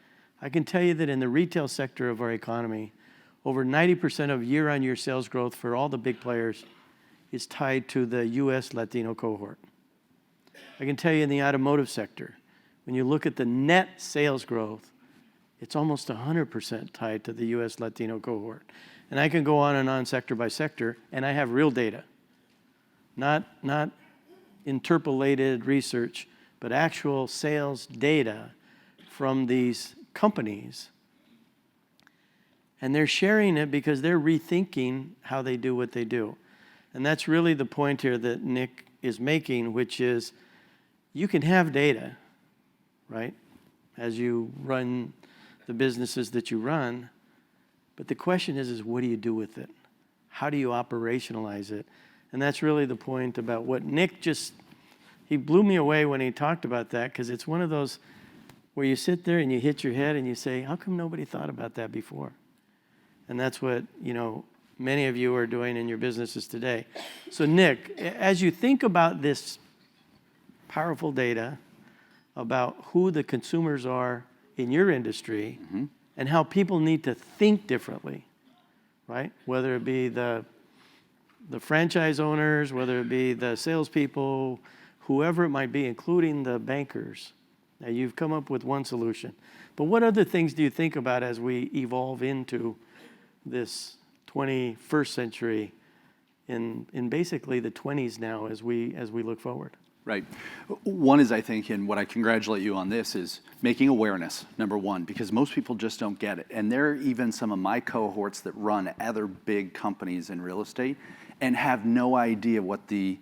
I can tell you that in the retail sector of our economy, over 90% of year-on-year sales growth for all the big players is tied to the U.S. Latino cohort. I can tell you in the automotive sector, when you look at the net sales growth, it's almost 100% tied to the U.S. Latino cohort. And I can go on and on sector by sector, and I have real data, not interpolated research, but actual sales data from these companies. And they're sharing it because they're rethinking how they do what they do. And that's really the point here that Nick is making, which is you can have data, right, as you run the businesses that you run. But the question is what do you do with it? How do you operationalize it? And that's really the point about what Nick he blew me away when he talked about that, because it's one of those where you sit there and you hit your head and you say, how come nobody thought about that before? And that's what, many of you are doing in your businesses today. So Nick, as you think about this powerful data about who the consumers are in your industry and how people need to think differently, right? Whether it be the franchise owners, whether it be the salespeople, whoever it might be, including the bankers. Now, you've come up with one solution. But what other things do you think about as we evolve into this 21st century in basically the 20s now as we look forward? Right. One is, I think, and what I congratulate you on this is making awareness, number one, because most people just don't get it. And there are even some of my cohorts that run other big companies in real estate and have no idea what the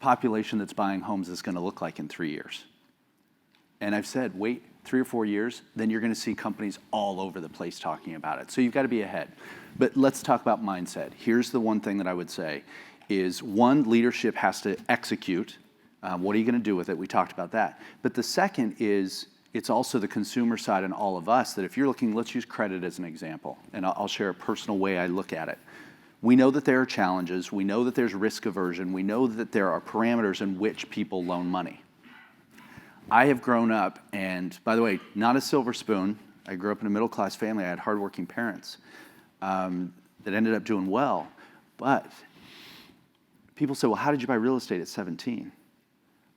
population that's buying homes is going to look like in 3 years. And I've said, wait 3 or 4 years, then you're going to see companies all over the place talking about it. So you've got to be ahead. But let's talk about mindset. Here's the one thing that I would say is, one, leadership has to execute. What are you going to do with it? We talked about that. But the second is, it's also the consumer side and all of us that if you're looking, let's use credit as an example, and I'll share a personal way I look at it. We know that there are challenges. We know that there's risk aversion. We know that there are parameters in which people loan money. I have grown up, and by the way, not a silver spoon. I grew up in a middle-class family. I had hardworking parents that ended up doing well. But people say, well, how did you buy real estate at 17?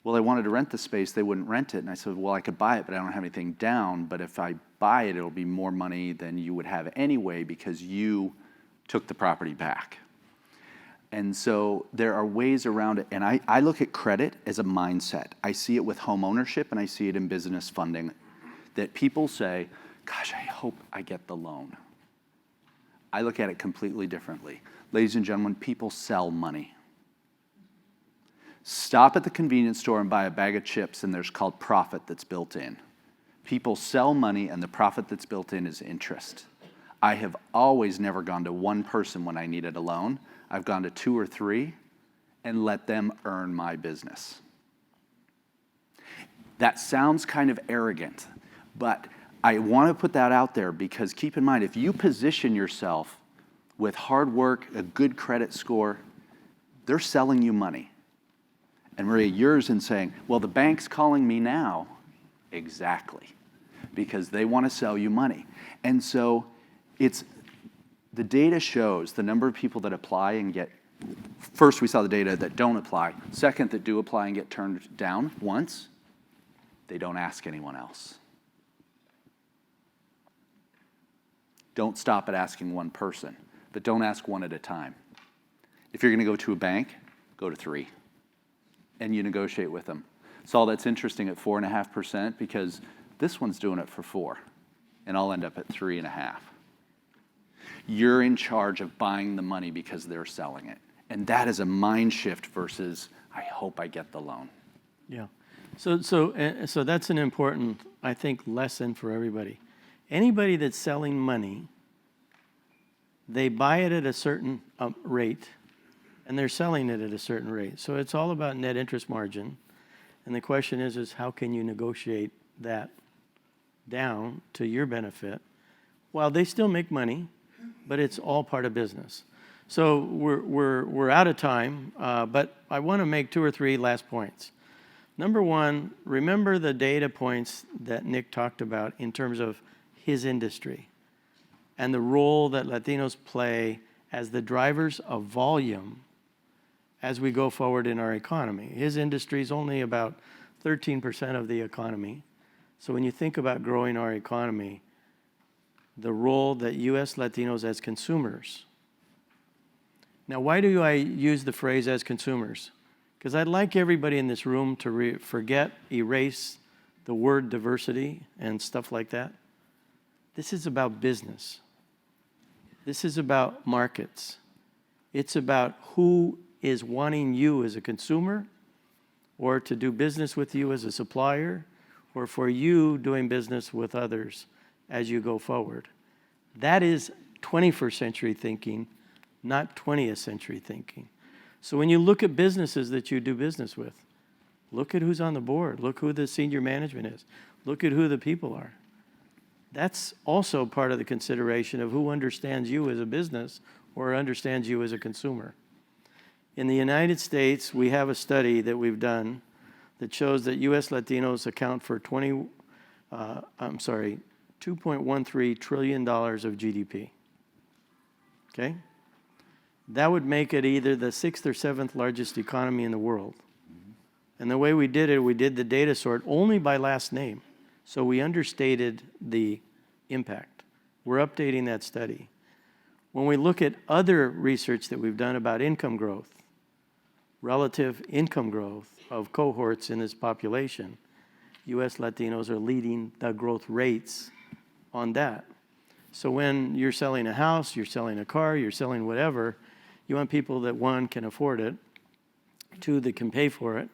Well, I wanted to rent the space. They wouldn't rent it. And I said, well, I could buy it, but I don't have anything down. But if I buy it, it'll be more money than you would have anyway because you took the property back. And so there are ways around it. And I look at credit as a mindset. I see it with home ownership, and I see it in business funding, that people say, gosh, I hope I get the loan. I look at it completely differently. Ladies and gentlemen, people sell money. Stop at the convenience store and buy a bag of chips, and there's called profit that's built in. People sell money, and the profit that's built in is interest. I have always never gone to one person when I needed a loan. I've gone to 2 or 3 and let them earn my business. That sounds kind of arrogant, but I want to put that out there because keep in mind, if you position yourself with hard work, a good credit score, they're selling you money. And Maria, yours in saying, well, the bank's calling me now. Exactly. Because they want to sell you money. And so the data shows the number of people that apply and get First, we saw the data that don't apply. Second, that do apply and get turned down once, they don't ask anyone else. Don't stop at asking one person, but don't ask one at a time. If you're gonna go to a bank, go to 3, and you negotiate with them. Saul, that's interesting at 4.5% because this one's doing it for 4, and I'll end up at 3.5. You're in charge of buying the money because they're selling it. And that is a mind shift versus, I hope I get the loan. Yeah. So that's an important, I think, lesson for everybody. Anybody that's selling money, they buy it at a certain rate, and they're selling it at a certain rate. So it's all about net interest margin. And the question is how can you negotiate that down to your benefit while they still make money, but it's all part of business. So we're out of time, but I want to make 2 or 3 last points. Number one, remember the data points that Nick talked about in terms of his industry and the role that Latinos play as the drivers of volume as we go forward in our economy. His industry is only about 13% of the economy. So when you think about growing our economy, the role that U.S. Latinos as consumers. Now, why do I use the phrase as consumers? Because I'd like everybody in this room to erase the word diversity and stuff like that. This is about business. This is about markets. It's about who is wanting you as a consumer or to do business with you as a supplier or for you doing business with others as you go forward. That is 21st century thinking, not 20th century thinking. So when you look at businesses that you do business with, look at who's on the board, look who the senior management is, look at who the people are. That's also part of the consideration of who understands you as a business or understands you as a consumer. In the United States, we have a study that we've done that shows that U.S. Latinos account for $2.13 trillion of GDP. Okay? That would make it either the 6th or 7th largest economy in the world. And the way we did it, we did the data sort only by last name. So we understated the impact. We're updating that study. When we look at other research that we've done about income growth, relative income growth of cohorts in this population, U.S. Latinos are leading the growth rates on that. So when you're selling a house, you're selling a car, you're selling whatever, you want people that, 1, can afford it, 2, that can pay for it,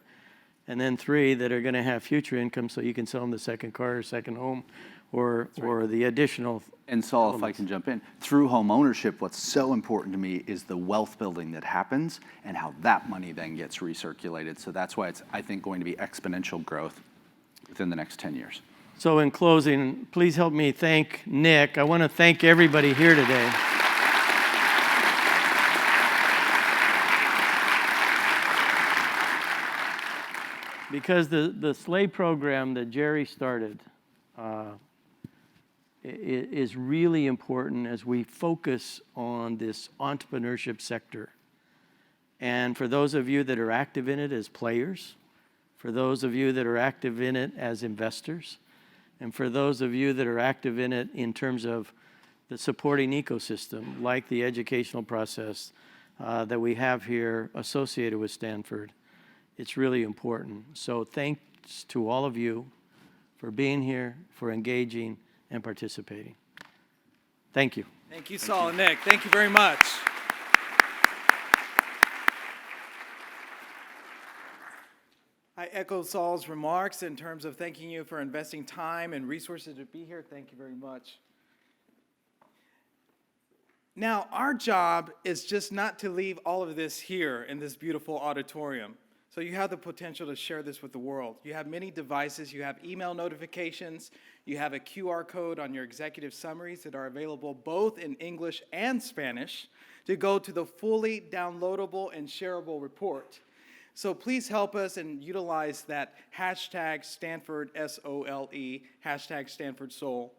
and then 3, that are going to have future income so you can sell them the second car or second home or the additional. And Saul, if I can jump in, through home ownership, what's so important to me is the wealth building that happens and how that money then gets recirculated. So that's why it's, I think, going to be exponential growth within the next 10 years. So in closing, please help me thank Nick. I want to thank everybody here today. Because the SLAY program that Jerry started is really important as we focus on this entrepreneurship sector. And for those of you that are active in it as players, for those of you that are active in it as investors, and for those of you that are active in it in terms of the supporting ecosystem, like the educational process that we have here associated with Stanford, it's really important. So thanks to all of you for being here, for engaging and participating. Thank you. Thank you, Saul and Nick. Thank you very much. I echo Saul's remarks in terms of thanking you for investing time and resources to be here. Thank you very much. Now, our job is just not to leave all of this here in this beautiful auditorium. So you have the potential to share this with the world. You have many devices. You have email notifications. You have a QR code on your executive summaries that are available both in English and Spanish to go to the fully downloadable and shareable report. So please help us and utilize that hashtag Stanford, SOLE, hashtag Stanford Soul.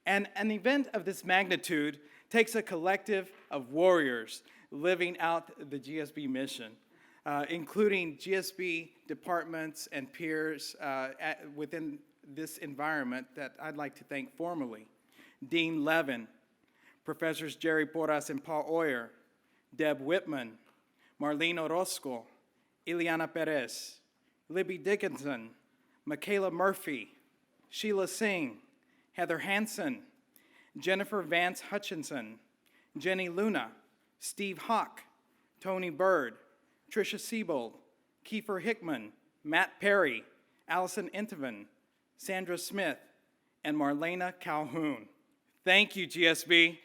And an event of this magnitude takes a collective of warriors living out the GSB mission, including GSB departments and peers within this environment that I'd like to thank formally. Dean Levin, Professors Jerry Porras and Paul Oyer, Deb Whitman, Marlene Orozco, Ileana Perez, Libby Dickinson, Michaela Murphy, Sheila Singh, Heather Hansen, Jennifer Vance Hutchinson, Jenny Luna, Steve Hawk, Tony Bird, Tricia Siebold, Kiefer Hickman, Matt Perry, Allison Intivan, Sandra Smith, and Marlena Calhoun. Thank you, GSB.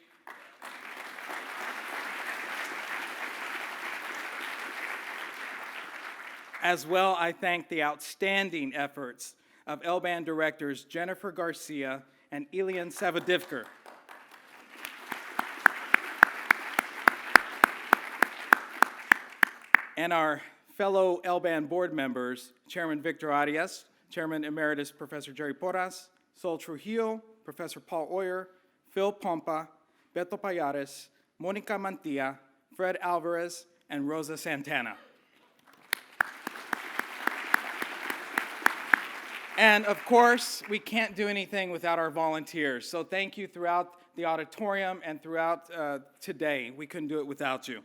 As well, I thank the outstanding efforts of L-Band directors Jennifer Garcia and Elian Savadivker. And our fellow L-Band board members, Chairman Victor Arias, Chairman Emeritus Professor Jerry Porras, Sol Trujillo, Professor Paul Oyer, Phil Pompa, Beto Payares, Monica Mantilla, Fred Alvarez, and Rosa Santana. And of course, we can't do anything without our volunteers. So thank you throughout the auditorium and throughout today. We couldn't do it without you.